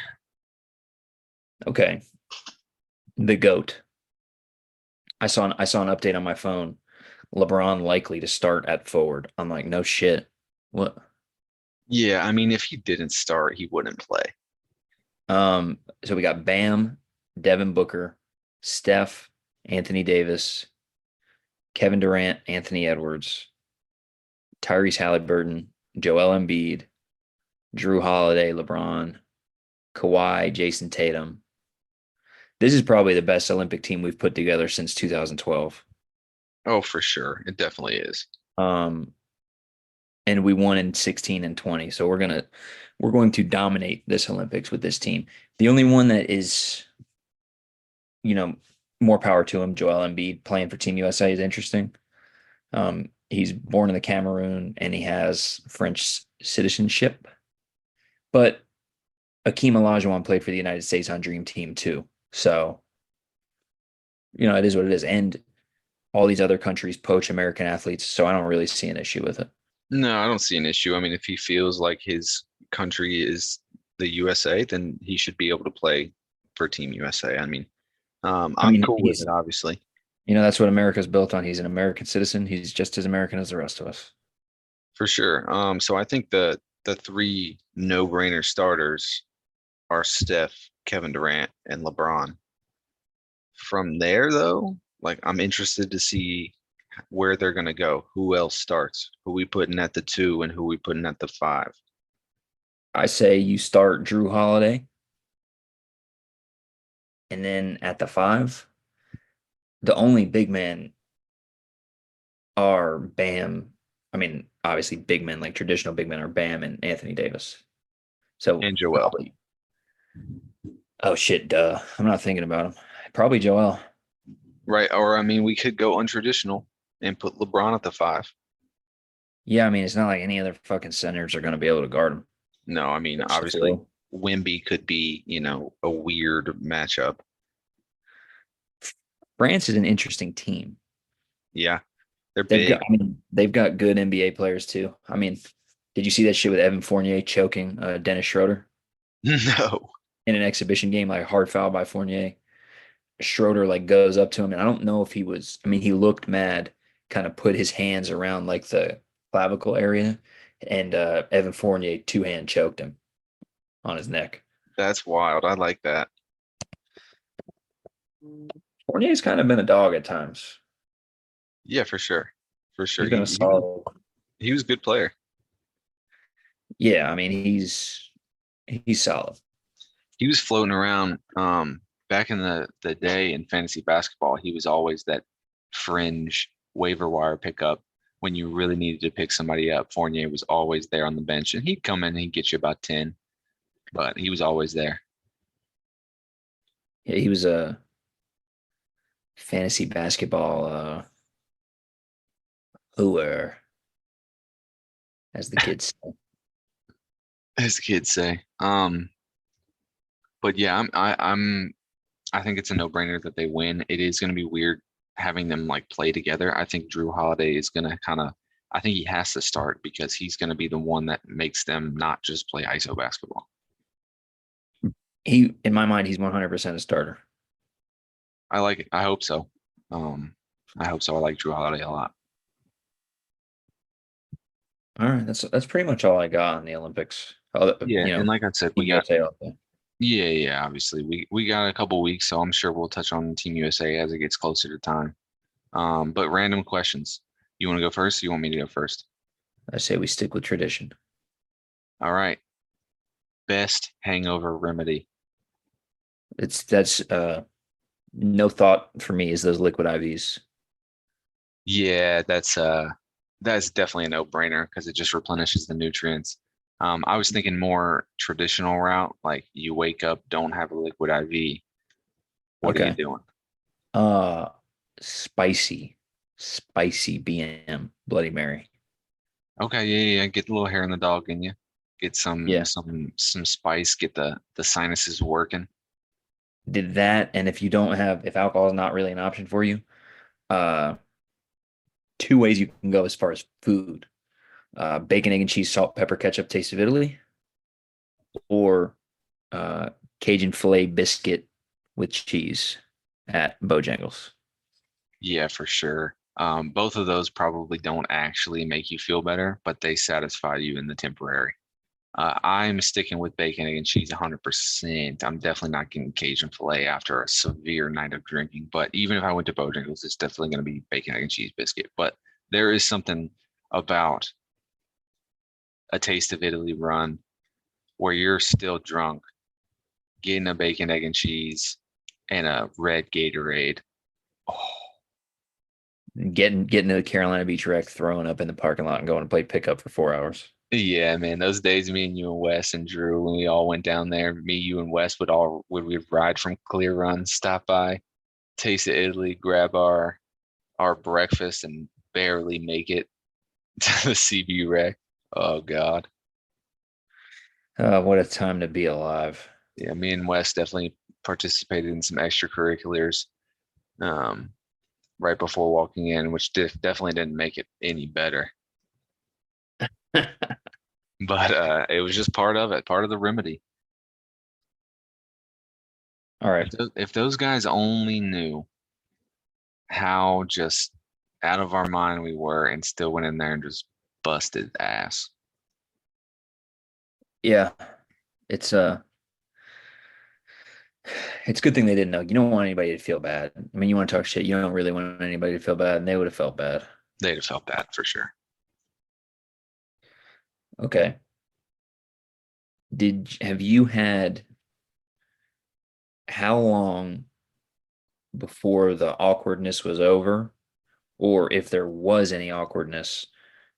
Okay. The GOAT. I saw an update on my phone. LeBron likely to start at forward. I'm like, no shit. What? Yeah, I mean, if he didn't start, he wouldn't play. So we got Bam, Devin Booker, Steph, Anthony Davis, Kevin Durant, Anthony Edwards, Tyrese Halliburton, Joel Embiid, Drew Holiday, LeBron, Kawhi, Jason Tatum. This is probably the best Olympic team we've put together since 2012. Oh, for sure. It definitely is. Um, and we won in 16 and 20. So we're going to dominate this Olympics with this team. The only one that is, you know, more power to him, Joel Embiid playing for Team USA is interesting. He's born in the Cameroon and he has French citizenship. But Akeem Olajuwon played for the United States on Dream Team too. So, it is what it is. And all these other countries poach American athletes. So I don't really see an issue with it. No, I don't see an issue. I mean, if he feels like his country is the USA, then he should be able to play for Team USA. I mean, I I'm mean, cool with it, obviously. that's what America's built on. He's an American citizen. He's just as American as the rest of us. For sure. So I think the three no-brainer starters are Steph, Kevin Durant, and LeBron. From there, though, like I'm interested to see where they're gonna go. Who else starts? Who we putting at the two and who we putting at the five? I say you start Drew Holiday, and then at the five, the only big men are Bam. I mean, obviously, big men, like traditional big men, are Bam and Anthony Davis. So And Joel. probably, oh shit, duh. I'm not thinking about him. Probably Joel. Right. Or I mean, we could go untraditional and put LeBron at the five. Yeah, I mean, it's not like any other fucking centers are going to be able to guard him. No, I mean, Stretch the obviously, floor. Wimby could be, a weird matchup. France is an interesting team. Yeah, they're They've got, big. I mean, they've got good NBA players too. I mean, did you see that shit with Evan Fournier choking Dennis Schroeder No, in an exhibition game, like a hard foul by Fournier? Schroeder like goes up to him, and I don't know if he was. I mean, he looked mad, kind of put his hands around like the clavicle area, and Evan Fournier two hand choked him on his neck. that's wild. I like that. Fournier's kind of been a dog at times. Yeah, for sure. For sure. He's been a solid. He was a good player. Yeah, I mean, he's solid. He was floating around back in the day in fantasy basketball. He was always that fringe waiver wire pickup when you really needed to pick somebody up. Fournier was always there on the bench, and he'd come in and he'd get you about 10, but he was always there. Yeah, he was a fantasy basketball hooer, as the kids say. As the kids say. But yeah, I think it's a no-brainer that they win. It is going to be weird having them like play together. I think Drew Holiday is going to kind of, I think he has to start because he's going to be the one that makes them not just play ISO basketball. He, in my mind, he's 100% a starter. I like it. I hope so. Um, I hope so. I like Drew Holiday a lot. All right, that's pretty much all I got on the Olympics. Yeah, and like I said, Team we got USA out there. yeah. Obviously, we got a couple weeks, so I'm sure we'll touch on Team USA as it gets closer to time. But random questions. You want to go first? Or you want me to go first? I say we stick with tradition. All right. Best hangover remedy. That's no thought for me is those liquid IVs. Yeah, that's definitely a no-brainer because it just replenishes the nutrients. I was thinking more traditional route, like you wake up, don't have a liquid IV. What are you Okay. doing? Uh spicy, spicy BM Bloody Mary. Okay, yeah. Get a little hair in the dog in you. Get some Yeah. some spice. Get the sinuses working. Did that, and if you don't have, if alcohol is not really an option for you, uh two ways you can go as far as food. Bacon, egg, and cheese, salt, pepper, ketchup, taste of Italy, or uh Cajun filet biscuit with cheese at Bojangles. Yeah, for sure. Both of those probably don't actually make you feel better, but they satisfy you in the temporary. I'm sticking with bacon, egg, and cheese 100%. I'm definitely not getting Cajun filet after a severe night of drinking. But even if I went to Bojangles, it's definitely going to be bacon, egg, and cheese biscuit. But there is something about a Taste of Italy run where you're still drunk, getting a bacon, egg, and cheese and a red Gatorade. Oh, Getting to the Carolina Beach wreck, throwing up in the parking lot, and going to play pickup for 4 hours. yeah, man. Those days, me and you and Wes and Drew, when we all went down there, me, you, and Wes would ride from Clear Run, stop by, Taste of Italy, grab our breakfast and barely make it to the CB wreck. Oh God. What a time to be alive. Yeah, me and Wes definitely participated in some extracurriculars um, right before walking in, which definitely didn't make it any better. But it was just part of it, part of the remedy. All right. If those guys only knew how just out of our mind we were and still went in there and just busted ass. Yeah. It's it's a good thing they didn't know. You don't want anybody to feel bad. I mean, you want to talk shit. You don't really want anybody to feel bad, and they would have felt bad. They'd have felt bad for sure. Okay. Have you had how long before the awkwardness was over, or if there was any awkwardness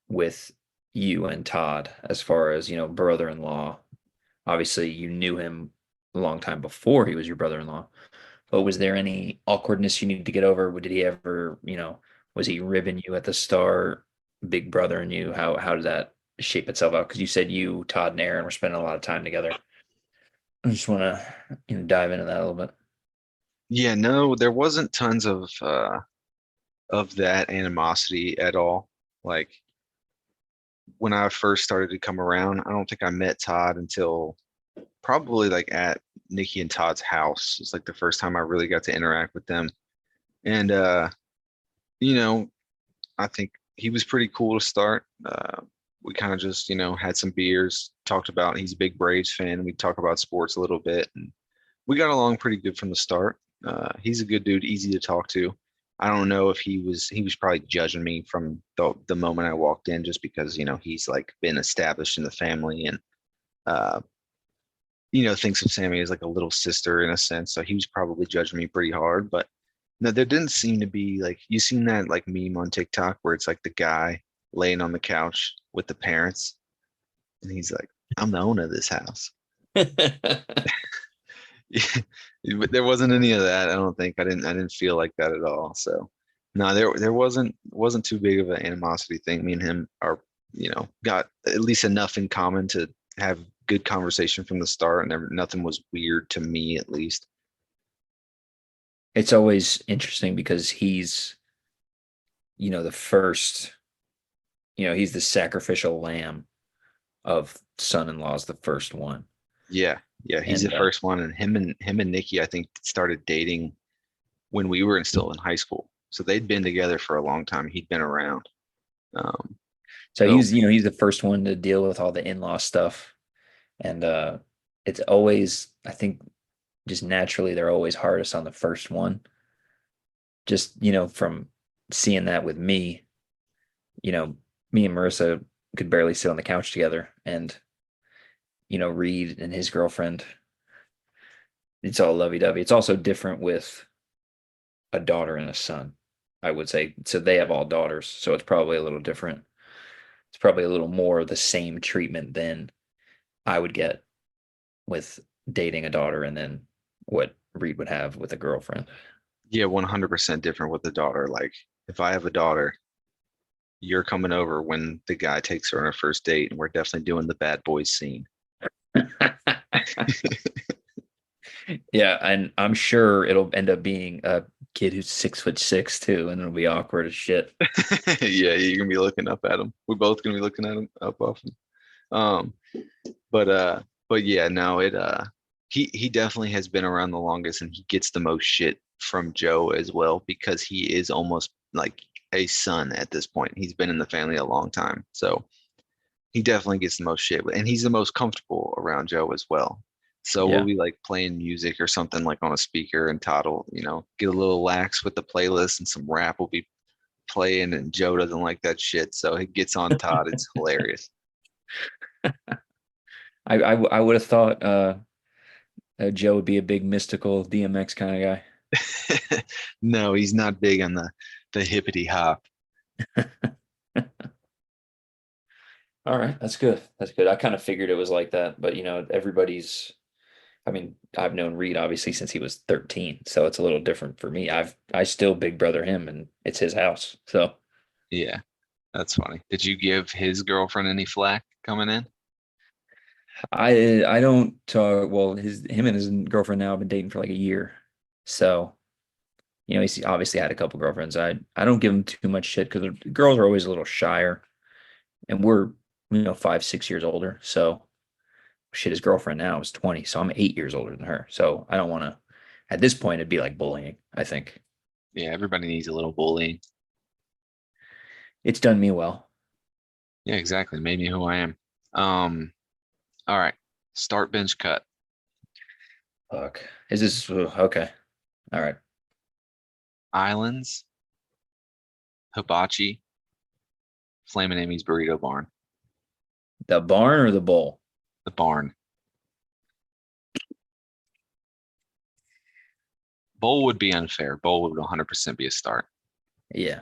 with you and Todd as far as, brother-in-law? Obviously, you knew him a long time before he was your brother-in-law, But was there any awkwardness you needed to get over? Did he ever, was he ribbing you at the start, big brother and you? How did that shape itself out? Because you said you, Todd, and Aaron were spending a lot of time together. I just want to, dive into that a little bit. Yeah, no, there wasn't tons of that animosity at all. Like when I first started to come around, I don't think I met Todd until probably like at Nikki and Todd's house. It's like the first time I really got to interact with them. And you know, I think he was pretty cool to start. We kind of just, had some beers, talked about he's a big Braves fan. We talk about sports a little bit, and we got along pretty good from the start. He's a good dude, easy to talk to. I don't know if he was probably judging me from the moment I walked in, just because he's like been established in the family and uh, thinks of Sammy as like a little sister in a sense. So he was probably judging me pretty hard, but no, there didn't seem to be like you seen that like meme on TikTok where it's like the guy laying on the couch with the parents and he's like, I'm the owner of this house. But there wasn't any of that. I don't think I didn't feel like that at all. So no, there wasn't too big of an animosity thing. Me and him are, got at least enough in common to have good conversation from the start, and nothing was weird to me at least. It's always interesting because he's, the first, he's the sacrificial lamb of son-in-law's the first one. Yeah, yeah, he's the And first one, and him and Nikki, I think, started dating when we were still in high school. So they'd been together for a long time. He'd been around. Um, so so he's the first one to deal with all the in-law stuff. And it's always, I think, just naturally they're always hardest on the first one. Just, from seeing that with me, you know, me and Marissa could barely sit on the couch together. And, Reed and his girlfriend, it's all lovey-dovey. It's also different with a daughter and a son, I would say. So they have all daughters, so it's probably a little different. It's probably a little more of the same treatment than I would get with dating a daughter and then what Reed would have with a girlfriend. yeah, 100% different with the daughter. Like if I have a daughter, you're coming over when the guy takes her on her first date, and we're definitely doing the bad boys scene. Yeah, and I'm sure it'll end up being a kid who's 6'6" too, and it'll be awkward as shit. Yeah, you're gonna be looking up at him. We're both gonna be looking at him up often. Um, but yeah, no, he definitely has been around the longest, and he gets the most shit from Joe as well because he is almost like a son at this point. He's been in the family a long time, so he definitely gets the most shit, and he's the most comfortable around Joe as well. So we'll Yeah. be like playing music or something like on a speaker, and Todd will, get a little lax with the playlist, and some rap will be playing, and Joe doesn't like that shit, so he gets on Todd. It's hilarious. I would have thought Joe would be a big mystical DMX kind of guy. No, he's not big on the hippity hop. All right, that's good. That's good. I kind of figured it was like that, but everybody's. I mean, I've known Reed obviously since he was 13, so it's a little different for me. I still big brother him, and it's his house. So Yeah, that's funny. Did you give his girlfriend any flack coming in? I don't talk. Well, him and his girlfriend now have been dating for like a year, so he's obviously had a couple girlfriends. I don't give him too much shit because the girls are always a little shyer, and we're 5 6 years older. So shit, his girlfriend now is 20, so I'm 8 years older than her. So I don't want to. At this point, it'd be like bullying. I think Yeah, everybody needs a little bullying. it's done me well. Yeah, exactly. Made me who I am. Um, all right. Start bench cut. Fuck, is this okay? All right, Islands, hibachi, Flamin' Amy's Burrito Barn. the barn or the bowl? The barn. Bowl would be unfair. Bowl would 100% be a start. Yeah.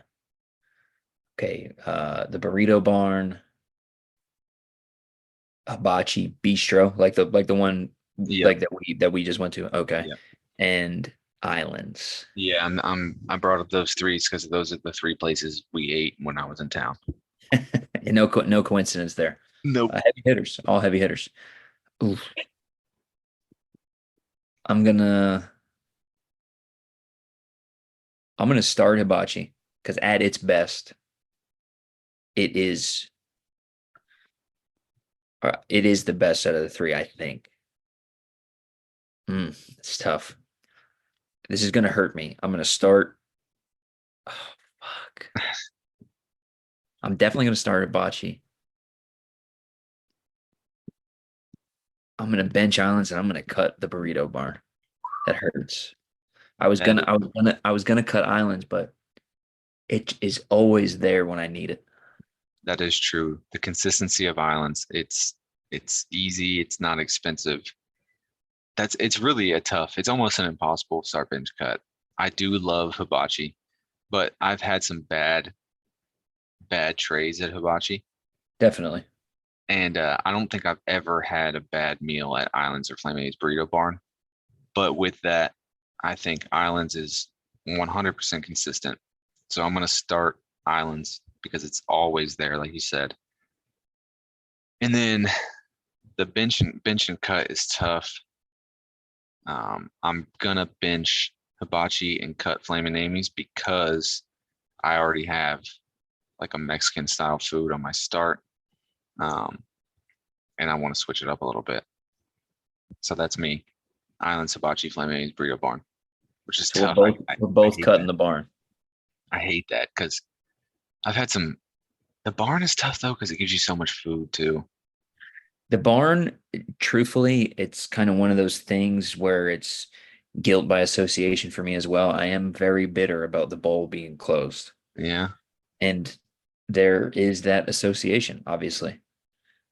Okay. The burrito barn, hibachi bistro, like the one Yep. like that we just went to. Okay. Yep. And Islands. Yeah, I brought up those threes because those are the three places we ate when I was in town. And no coincidence there. Nope. Heavy hitters, all heavy hitters. Oof. I'm gonna I'm gonna start hibachi because at its best, it is it is the best out of the three, I think. It's tough. This is gonna hurt me. I'm gonna start. Oh, fuck. I'm definitely gonna start hibachi. I'm gonna bench islands and I'm gonna cut the burrito bar. That hurts. That is, I was gonna cut islands, but it is always there when I need it. that is true. The consistency of islands, it's easy, it's not expensive. It's really a tough, it's almost an impossible start bench cut. I do love hibachi, but I've had some bad trays at hibachi. Definitely. And I don't think I've ever had a bad meal at Islands or Flame's Burrito Barn. But with that, I think Islands is 100% consistent. So I'm going to start Islands because it's always there, like you said. And then the bench and cut is tough. I'm gonna bench Hibachi and cut Flamin' Amy's because I already have like a Mexican style food on my start. Um, and I want to switch it up a little bit. So that's me. Islands Hibachi Flamin' Amy's Burrito Barn, which is So we're tough. both we're I both hate cutting that. the barn. I hate that because I've had some. The barn is tough though because it gives you so much food too. The barn, truthfully, it's kind of one of those things where it's guilt by association for me as well. I am very bitter about the bowl being closed. Yeah. And there is that association, obviously.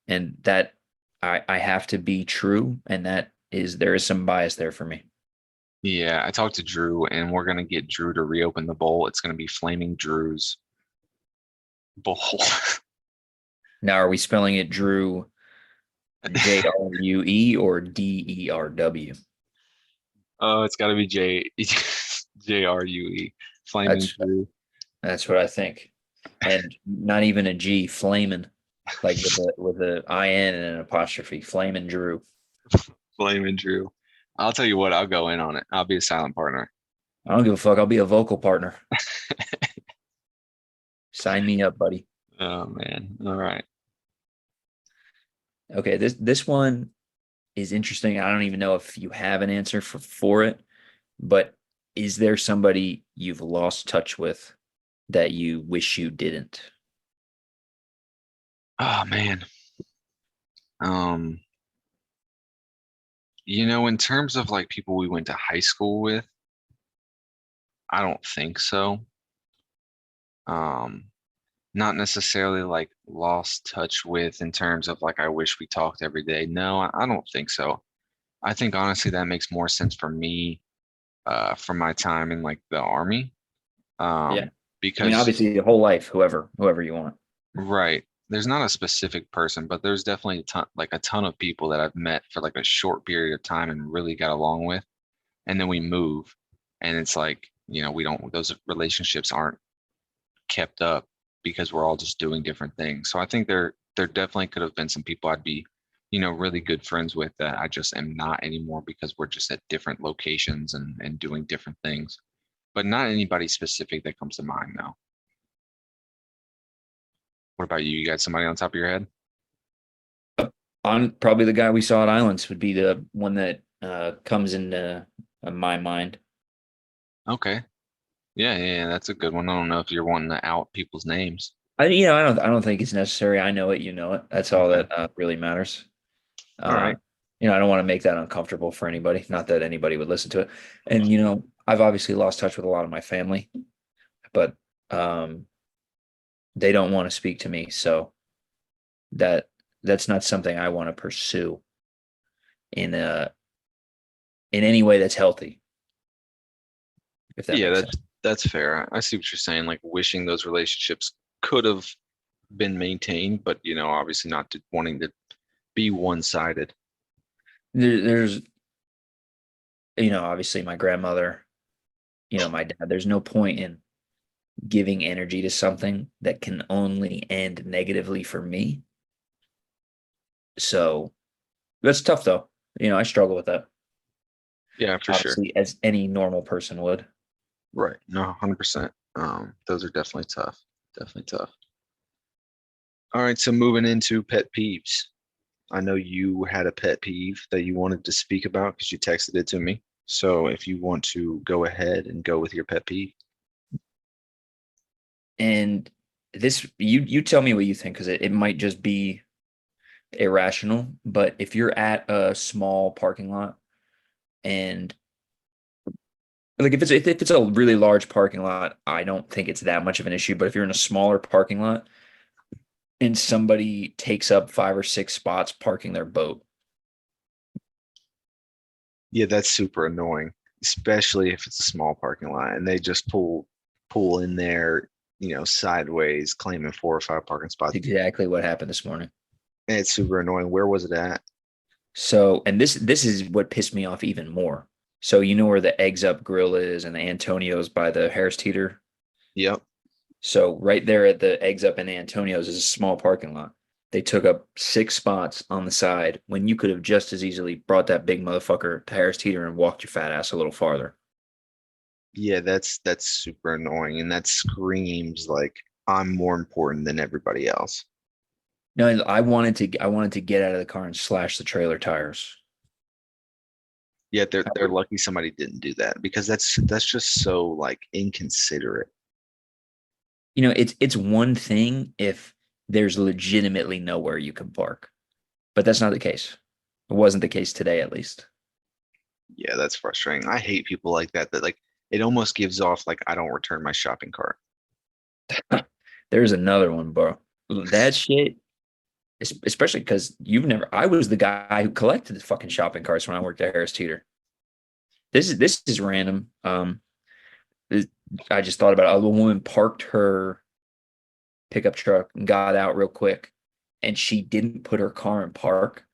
And that I have to be true. And that is there is some bias there for me. Yeah, I talked to Drew and we're gonna get Drew to reopen the bowl. It's gonna be Flaming Drew's bowl. Now, are we spelling it Drew Jrue or Derw? Oh, it's gotta be Jrue. Flaming That's Drew. that's what I think. And not even a G, flamin', like with a IN and an apostrophe, flamin' Drew. Flaming Drew. I'll tell you what, I'll go in on it. I'll be a silent partner. I don't give a fuck. I'll be a vocal partner. Sign me up, buddy. Oh man. All right. Okay, this one is interesting. I don't even know if you have an answer for it, but is there somebody you've lost touch with that you wish you didn't? Oh man. Um, in terms of like people we went to high school with, I don't think so. Um, Not necessarily like lost touch with in terms of like I wish we talked every day. No, I don't think so. I think honestly that makes more sense for me from my time in like the army. Yeah. Um, I mean, because obviously, your whole life, whoever you want. right, there's not a specific person, but there's definitely a ton of people that I've met for like a short period of time and really got along with. And then we move and it's like, we don't those relationships aren't kept up because we're all just doing different things. So I think there definitely could have been some people I'd be, really good friends with that I just am not anymore because we're just at different locations and doing different things. But not anybody specific that comes to mind now. What about you? You got somebody on top of your head? On probably the guy we saw at Islands would be the one that comes into my mind. Okay. Yeah, yeah, yeah, that's a good one. I don't know if you're wanting to out people's names. I don't think it's necessary. I know it, you know it. That's all Okay. that really matters. All Uh, right. I don't want to make that uncomfortable for anybody. Not that anybody would listen to it. And I've obviously lost touch with a lot of my family, but um, they don't want to speak to me. So that that's not something I want to pursue in a in any way that's healthy, if that Yeah, makes sense. that's fair. I see what you're saying. Like wishing those relationships could have been maintained, but obviously not wanting to be one-sided. There's obviously my grandmother. my dad, there's no point in giving energy to something that can only end negatively for me. So that's tough though. I struggle with that, Yeah, for sure. obviously, as any normal person would. Right. No, 100%. Those are definitely tough. Definitely tough. All right, so moving into pet peeves. I know you had a pet peeve that you wanted to speak about because you texted it to me. So if you want to go ahead and go with your pet peeve. And this, you tell me what you think, because it might just be irrational, but if you're at a small parking lot and like if it's a really large parking lot, I don't think it's that much of an issue. But if you're in a smaller parking lot and somebody takes up 5 or 6 spots parking their boat, Yeah, that's super annoying, especially if it's a small parking lot and they just pull in there, sideways, claiming 4 or 5 parking spots. it's exactly what happened this morning. And it's super annoying. Where was it at? So, and this is what pissed me off even more. So you know where the Eggs Up Grill is and the Antonio's by the Harris Teeter. Yep. So right there at the Eggs Up and Antonio's is a small parking lot. They took up 6 spots on the side when you could have just as easily brought that big motherfucker to Harris Teeter and walked your fat ass a little farther. Yeah, that's super annoying. And that screams like I'm more important than everybody else. No, I wanted to get out of the car and slash the trailer tires. Yet they're lucky somebody didn't do that because that's just so like inconsiderate. It's one thing if there's legitimately nowhere you can park, but that's not the case. It wasn't the case today, at least. Yeah, that's frustrating. I hate people like that like it almost gives off like I don't return my shopping cart. There's another one, bro. That shit, especially because I was the guy who collected the fucking shopping carts when I worked at Harris Teeter. This is random. This- I just thought about it. A woman parked her pickup truck and got out real quick, and she didn't put her car in park,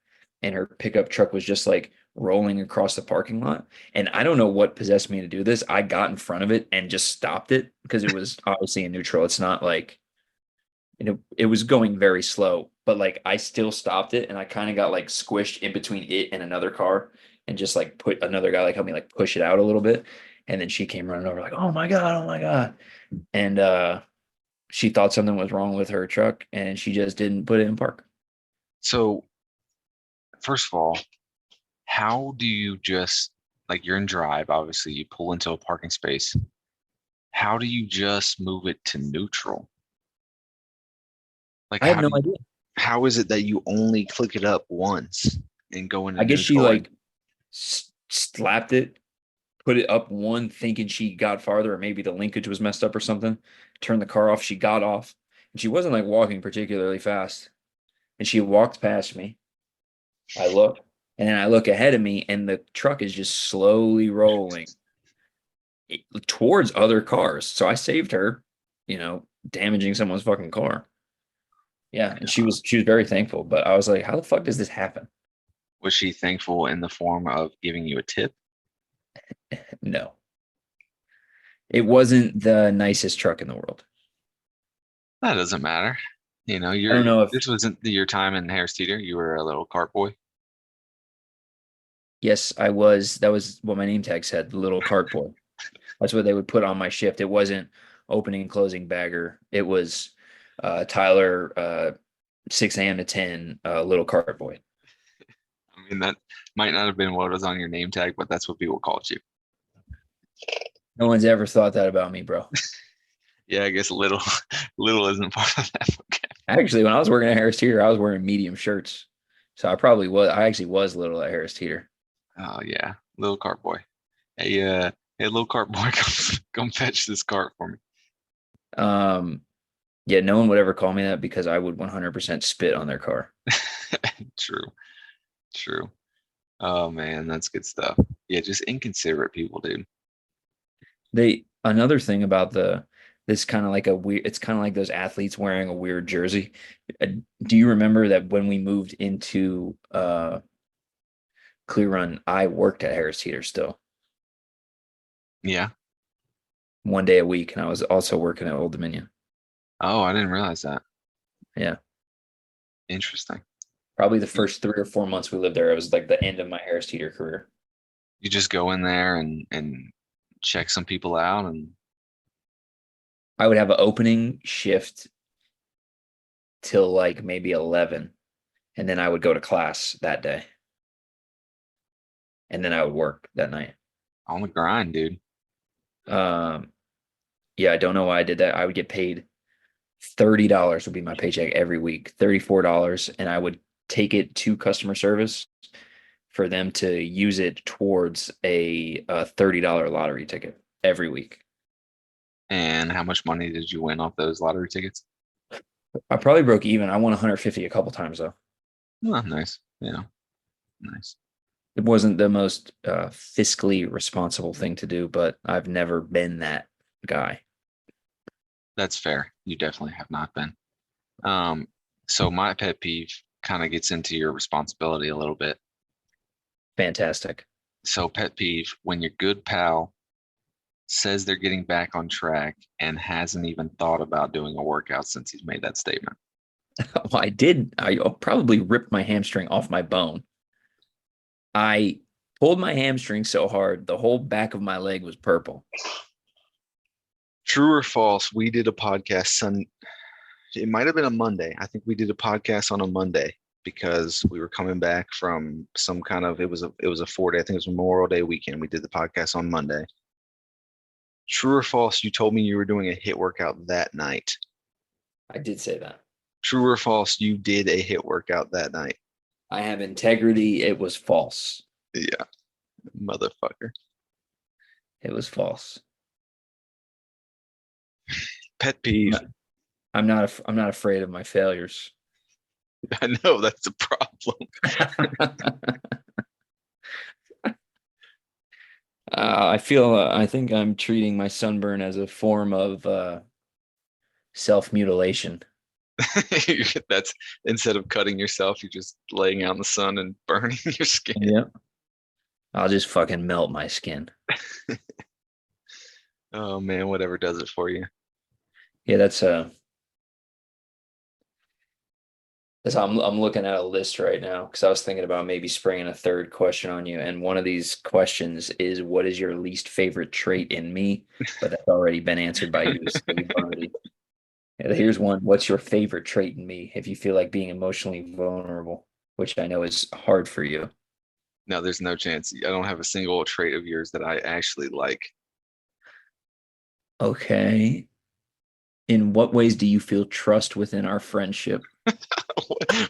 and her pickup truck was just like rolling across the parking lot. And I don't know what possessed me to do this. I got in front of it and just stopped it because it was obviously in neutral. It's not like it was going very slow, but like I still stopped it and I kind of got like squished in between it and another car and just like put another guy like help me like push it out a little bit. And then she came running over like, "Oh my God, oh my God." And she thought something was wrong with her truck and she just didn't put it in park. So first of all, how do you just like you're in drive, obviously you pull into a parking space. How do you just move it to neutral? Like I have no idea. how is it that you only click it up once and go into I guess she neutral and like slapped it, put it up one, thinking she got farther, or maybe the linkage was messed up or something. Turned the car off. She got off, and she wasn't like walking particularly fast. And she walked past me. I look, and then I look ahead of me, and the truck is just slowly rolling towards other cars. So I saved her, damaging someone's fucking car. Yeah, and she was very thankful. But I was like, how the fuck does this happen? was she thankful in the form of giving you a tip? No, it wasn't the nicest truck in the world. That doesn't matter. I You're don't know if this wasn't your time in Harris Teeter. You were a little cart boy. yes, I was. That was what my name tag said, the little cart boy. That's what they would put on my shift. It wasn't opening and closing bagger. It was Tyler 6 a.m. to 10, little cart boy. I mean, that might not have been what was on your name tag, but that's what people called you. No one's ever thought that about me, bro. Yeah, I guess little little isn't part of that. Okay. Actually, when I was working at Harris Teeter, I was wearing medium shirts. So I probably was. I actually was little at Harris Teeter. Oh yeah, little cart boy. Hey, little cart boy, come fetch this cart for me. Um, yeah, no one would ever call me that because I would 100% spit on their car. True, true. Oh man, that's good stuff. Yeah, just inconsiderate people, dude. Another thing about this kind of like a weird, it's kind of like those athletes wearing a weird jersey. Do you remember that when we moved into Clear Run, I worked at Harris Teeter still. Yeah. one day a week, and I was also working at Old Dominion. Oh, I didn't realize that. Yeah. Interesting. Probably the You first 3 or 4 months we lived there, it was like the end of my Harris Teeter career. you just go in there and check some people out and I would have an opening shift till like maybe 11, and then I would go to class that day, and then I would work that night. on the grind, dude. Um, yeah, I don't know why I did that. I would get paid $30 would be my paycheck every week, $34, and I would take it to customer service for them to use it towards a $30 lottery ticket every week. And how much money did you win off those lottery tickets? I probably broke even. I won 150 a couple times though. Oh, nice. Yeah, nice. It wasn't the most fiscally responsible thing to do, but I've never been that guy. That's fair. You definitely have not been. Um, so my pet peeve kind of gets into your responsibility a little bit. Fantastic. So pet peeve, when your good pal says they're getting back on track and hasn't even thought about doing a workout since he's made that statement. Well, I did. I probably ripped my hamstring off my bone. I pulled my hamstring so hard, the whole back of my leg was purple. True or false? We did a podcast it might have been a Monday. I think we did a podcast on a Monday because we were coming back from some kind of it was a 4 day, I think it was Memorial Day weekend. We did the podcast on Monday. True or false? You told me you were doing a hit workout that night. I did say that. True or false? You did a hit workout that night. I have integrity. It was false. Yeah, motherfucker. It was false. Pet I'm peeve. not, I'm not afraid of my failures. I know that's a problem. I think I'm treating my sunburn as a form of self-mutilation. That's instead of cutting yourself, you're just laying out in the sun and burning your skin. Yeah. I'll just fucking melt my skin. Oh man, whatever does it for you. Yeah, that's I'm looking at a list right now because I was thinking about maybe springing a third question on you. And one of these questions is what is your least favorite trait in me? But that's already been answered by you. So you've already Yeah, here's one. What's your favorite trait in me if you feel like being emotionally vulnerable, which I know is hard for you? No, there's no chance. I don't have a single trait of yours that I actually like. Okay. In what ways do you feel trust within our friendship?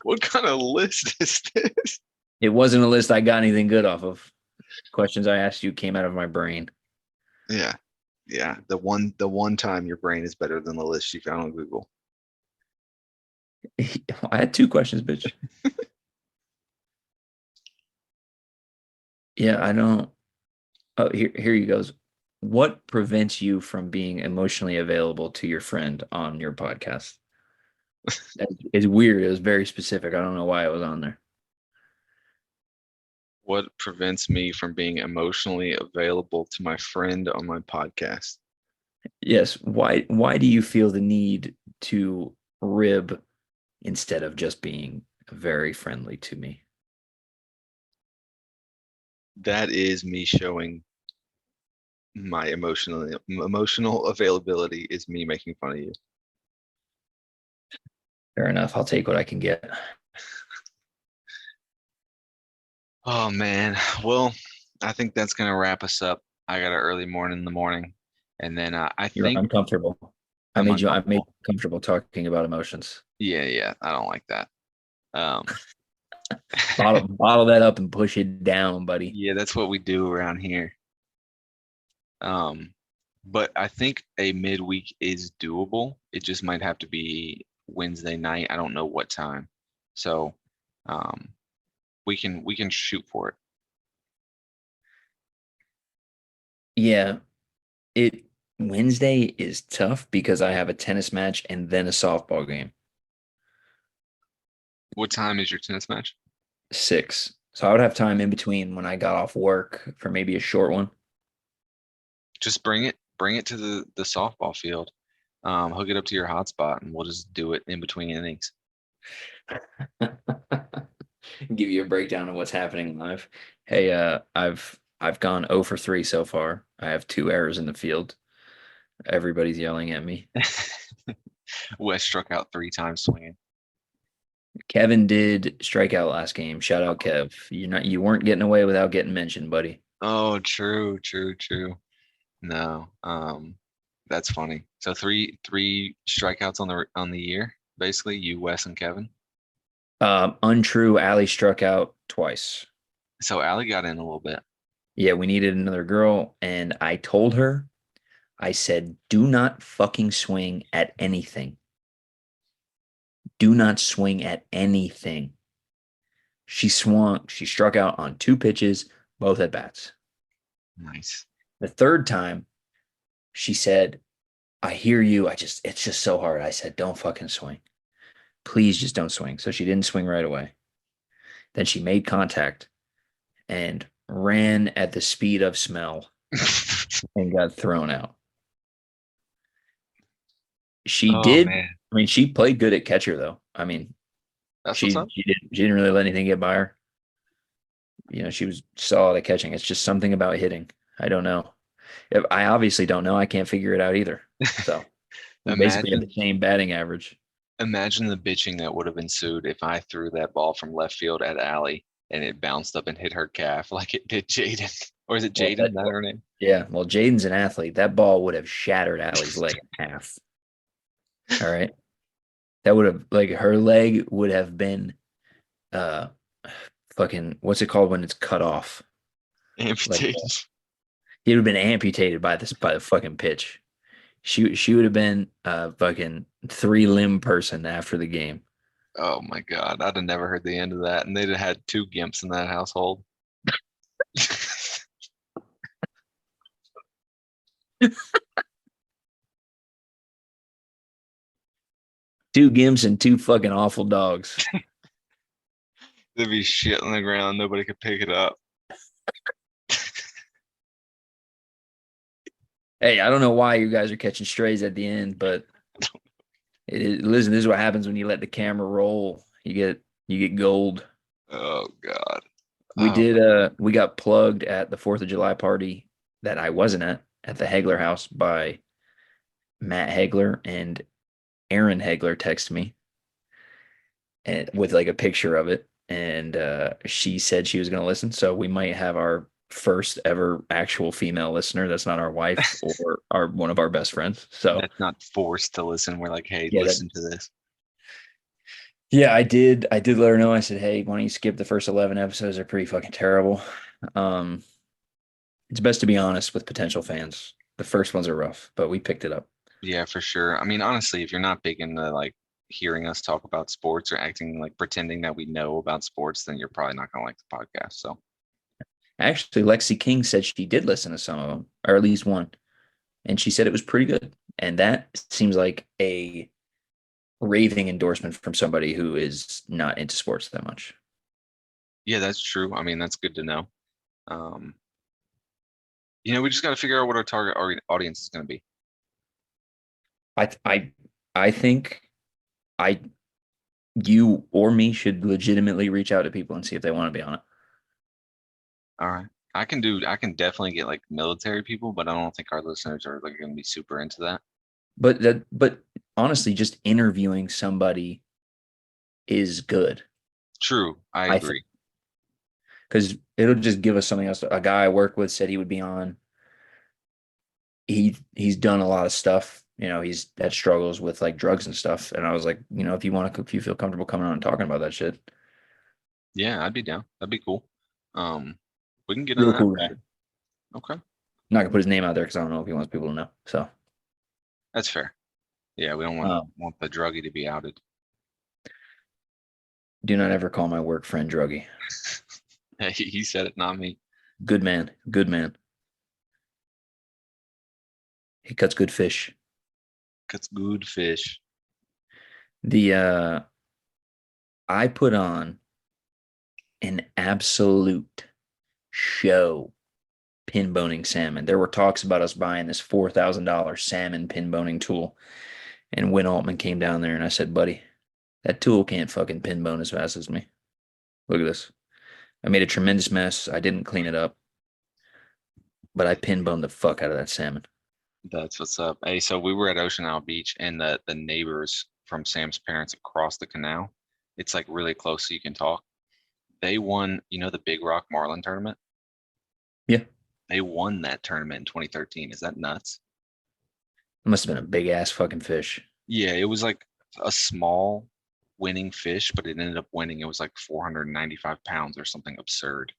What kind of list is this? It wasn't a list I got anything good off of. Questions I asked you came out of my brain. Yeah. Yeah. The one time your brain is better than the list you found on Google. I had two questions, bitch. Yeah, I don't. Oh, here you goes. What prevents you from being emotionally available to your friend on your podcast? It's weird. It was very specific. I don't know why it was on there. What prevents me from being emotionally available to my friend on my podcast? Yes. Why do you feel the need to rib instead of just being very friendly to me? That is me showing my emotional availability is me making fun of you. Fair enough. I'll take what I can get. Oh man. Well, I think that's gonna wrap us up. I got an early morning in the morning, and then I You're think uncomfortable. I'm I made uncomfortable. you comfortable talking about emotions. Yeah, yeah, I don't like that. Um, Bottle that up and push it down, buddy. yeah, that's what we do around here. Um, but I think a midweek is doable. It just might have to be Wednesday night. I don't know what time. So, um, we can shoot for it. Yeah, it Wednesday is tough because I have a tennis match and then a softball game. What time is your tennis match? 6. So I would have time in between when I got off work for maybe a short one. Just bring it. bring it to the softball field. Hook it up to your hotspot, and we'll just do it in between innings. Give you a breakdown of what's happening live. Hey, I've gone 0 for 3 so far. I have 2 errors in the field. Everybody's yelling at me. Wes struck out 3 times swinging. Kevin did strike out last game. Shout out Kev. You weren't getting away without getting mentioned, buddy. Oh, true, true, true. No, that's funny. So three strikeouts on the year, basically, you, Wes, and Kevin. Untrue. Allie struck out twice. So Allie got in a little bit. Yeah, we needed another girl, and I told her, I said, do not fucking swing at anything. Do not swing at anything. She struck out on 2 pitches, both at bats. Nice. The third time, she said, I hear you. It's just so hard. I said, don't fucking swing. Please just don't swing. So she didn't swing right away. Then she made contact and ran at the speed of smell and got thrown out. She Oh did. man, I mean, she played good at catcher though. I mean, that's what's up. she didn't really let anything get by her. She was solid at catching. It's just something about hitting. I don't know. I obviously don't know. I can't figure it out either. So we basically have Imagine, the same batting average. imagine the bitching that would have ensued if I threw that ball from left field at Allie and it bounced up and hit her calf like it did Jaden. Or is it Well, Jaden? Is that her name? yeah. Well, Jaden's an athlete. That ball would have shattered Allie's leg in half. All right. That would have like her leg would have been uh fucking what's it called when it's cut off? Like Amputated. he would have been amputated by the fucking pitch. She would have been a fucking 3 limb person after the game. Oh my God, I'd have never heard the end of that. And they'd have had 2 gimps in that household. Two Gims and 2 fucking awful dogs. There'd be shit on the ground. Nobody could pick it up. Hey, I don't know why you guys are catching strays at the end, but listen, this is what happens when you let the camera roll. You get gold. Oh God. We Oh, did we got plugged at the 4th of July party that I wasn't at the Hegler house by Matt Hegler, and Aaron Hegler texted me and with like a picture of it, and she said she was going to listen, so we might have our first ever actual female listener that's not our wife or our one of our best friends. So that's not forced to listen. We're like, hey, yeah, listen to this. yeah, I did let her know. I said, hey, why don't you skip the first 11 episodes? They're pretty fucking terrible. Um, it's best to be honest with potential fans. The first ones are rough, but we picked it up. Yeah, for sure. I mean, honestly, if you're not big into like hearing us talk about sports or acting like pretending that we know about sports, then you're probably not gonna like the podcast. So Actually, Lexi King said she did listen to some of them, or at least one, and she said it was pretty good. And that seems like a raving endorsement from somebody who is not into sports that much. yeah, that's true. I mean, that's good to know. Um, we just got to figure out what our target audience is going to be. I I I think I you or me should legitimately reach out to people and see if they want to be on it. All right. I can definitely get like military people, but I don't think our listeners are like going to be super into that. But honestly, just interviewing somebody is good. True. I I think agree. because it'll just give us something else. A guy I work with said he would be on. He's done a lot of stuff. He's had struggles with like drugs and stuff. And I was like, if you feel comfortable coming on and talking about that shit, Yeah, I'd be down. That'd be cool. Um, we can get on real that cool for guy. sure. Okay. Not gonna put his name out there because I don't know if he wants people to know. So, That's fair. Yeah, we don't want um, want the druggie to be outed. do not ever call my work friend druggy. Hey, he said it, not me. Good man, good man. He cuts good fish. It's good fish. The I put on an absolute show pin boning salmon. There were talks about us buying this $4,000 salmon pin boning tool. And Win Altman came down there and I said, buddy, that tool can't fucking pin bone as fast as me. Look at this. I made a tremendous mess. I didn't clean it up, but I pin boned the fuck out of that salmon. That's what's up. Hey, so we were at Ocean Isle Beach and the neighbors from Sam's parents across the canal. It's like really close so you can talk. They won, the Big Rock Marlin tournament. Yeah. They won that tournament in 2013. Is that nuts? It must have been a big ass fucking fish. Yeah, it was like a small winning fish, but it ended up winning. It was like 495 pounds or something absurd.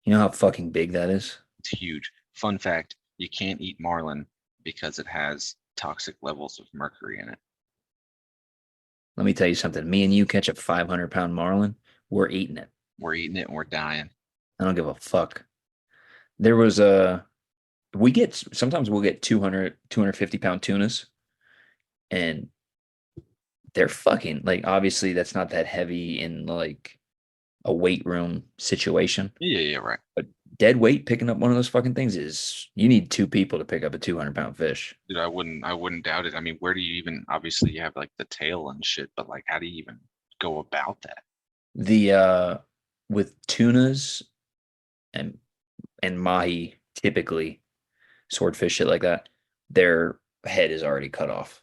You know how fucking big that is? It's huge. Fun fact, you can't eat marlin because it has toxic levels of mercury in it. Let me tell you something. Me and you catch a 500-pound marlin, we're eating it. We're eating it and we're dying. I don't give a fuck. There was a, we get, sometimes we'll get 200, 250-pound tunas, and they're fucking, like, obviously that's not that heavy in like a weight room situation. Yeah, yeah, right. But dead weight picking up one of those fucking things is you need two people to pick up a 200-pound fish. Dude, I wouldn't doubt it. I mean, where do you even, obviously you have like the tail and shit, but like how do you even go about that? The with tunas and mahi typically swordfish shit like that, their head is already cut off.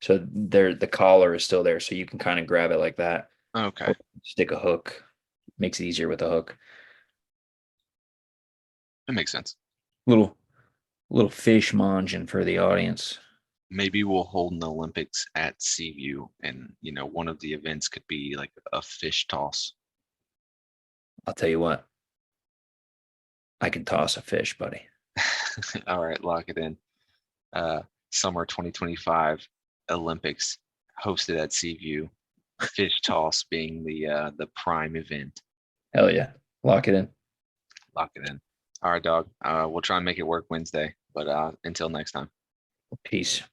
So the collar is still there, so you can kind of grab it like that Okay. or stick a hook. Makes it easier with a hook. That makes sense. Little fish manging for the audience. Maybe we'll hold an Olympics at Seaview and one of the events could be like a fish toss. I'll tell you what, I can toss a fish, buddy. All right, lock it in. Uh, Summer 2025 Olympics hosted at Seaview. Fish toss being the prime event. Hell yeah. Lock it in. Lock it in. All right, dog. We'll try and make it work Wednesday, but until next time. Peace.